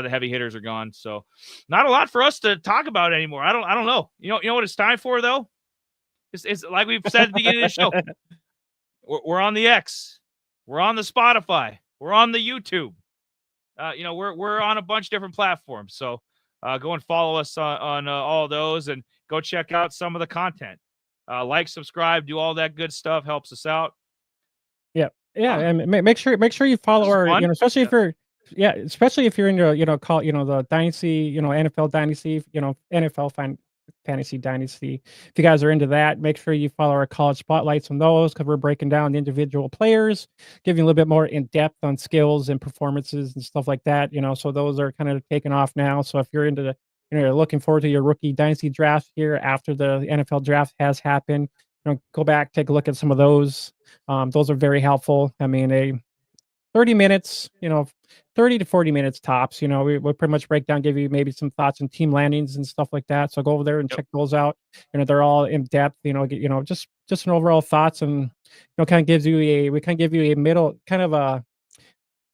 heavy hitters are gone. So not a lot for us to talk about anymore. I don't know. You know what it's time for though? It's like we've said at the beginning of the show. We're on the X. We're on the Spotify. We're on the YouTube. We're on a bunch of different platforms. So go and follow us on all of those, and go check out some of the content. Like, subscribe, do all that good stuff. Helps us out. Yeah, and make sure you follow our. Especially if you're. Yeah, especially if you're into the dynasty, NFL dynasty, NFL fantasy dynasty. If you guys are into that, make sure you follow our college spotlights on those, because we're breaking down the individual players, giving a little bit more in depth on skills and performances and stuff like that. So those are kind of taking off now. So if you're into you're looking forward to your rookie dynasty draft here after the NFL draft has happened, go back, take a look at some of those. Those are very helpful. I mean, 30 minutes, 30 to 40 minutes tops. We'll pretty much break down, give you maybe some thoughts on team landings and stuff like that. So go over there and Yep. check those out. They're all in depth, just an overall thoughts, and kind of gives you we kind of give you a middle kind of a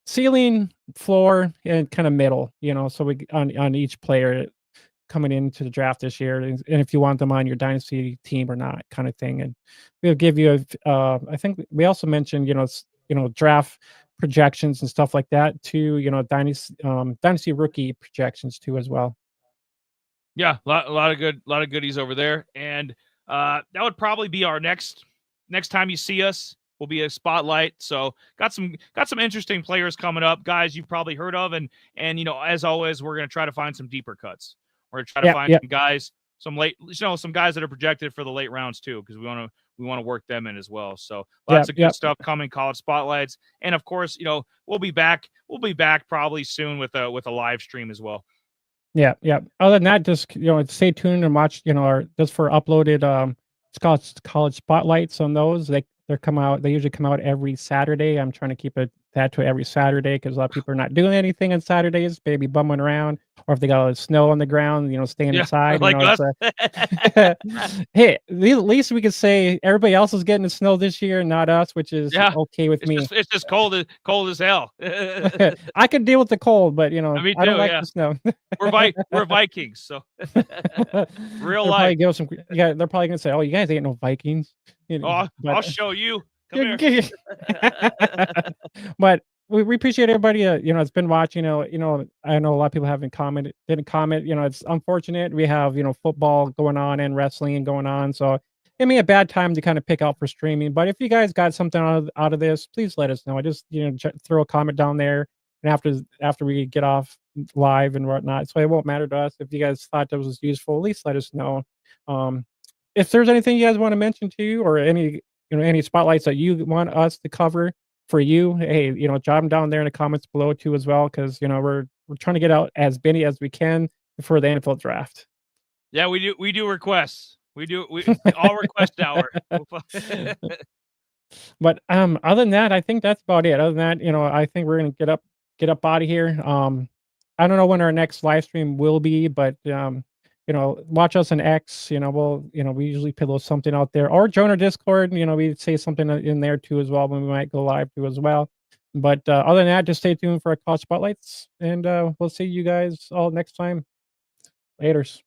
ceiling, floor, and kind of middle, so we on each player coming into the draft this year, and if you want them on your dynasty team or not, kind of thing. And we'll give you I think we also mentioned, draft projections and stuff like that too, dynasty rookie projections too as well. Yeah, a lot of goodies over there, and that would probably be our next time you see us. Will be a spotlight. So got some interesting players coming up, guys you've probably heard of, and as always, we're gonna try to find some deeper cuts. We're gonna try to Yeah, find yeah, some guys, some late, some guys that are projected for the late rounds too, because we want to work them in as well. So yeah, lots of yeah. good stuff coming, college spotlights, and of course, we'll be back. We'll be back probably soon with a live stream as well. Yeah, yeah. Other than that, just stay tuned and watch. Our just for uploaded. It's called college spotlights on those. They're come out. They usually come out every Saturday. I'm trying to keep that to every Saturday because a lot of people are not doing anything on Saturdays, maybe bumming around, or if they got a lot of snow on the ground, staying Yeah, inside. like us. Hey, at least we could say everybody else is getting the snow this year, not us, which is Yeah, okay with it's me. just it's just cold as hell. I could deal with the cold, but Me I don't too. like Yeah, the snow. we're Vikings, so real They're life. probably give some yeah, they're probably gonna say, "Oh, you guys ain't no Vikings." Oh, But I'll show you. Come here. yeah, but we appreciate everybody, that's been watching. I know a lot of people haven't commented, didn't comment. It's unfortunate. We have football going on and wrestling going on, so it may be a bad time to kind of pick out for streaming. But if you guys got something out of this, please let us know. I just throw a comment down there, and after we get off live and whatnot, so it won't matter to us. If you guys thought that was useful, at least let us know. Um, if there's anything you guys want to mention too, or any spotlights that you want us to cover for you, hey, jot them down there in the comments below too as well, because we're trying to get out as many as we can before the NFL draft. Yeah, we do requests. We all request hour. But other than that, I think that's about it. Other than that, I think we're gonna get up out of here. I don't know when our next live stream will be, but watch us on X. We usually pillow something out there, or join our Discord. We say something in there too as well when we might go live too as well. But other than that, just stay tuned for our college spotlights, and we'll see you guys all next time. Laters.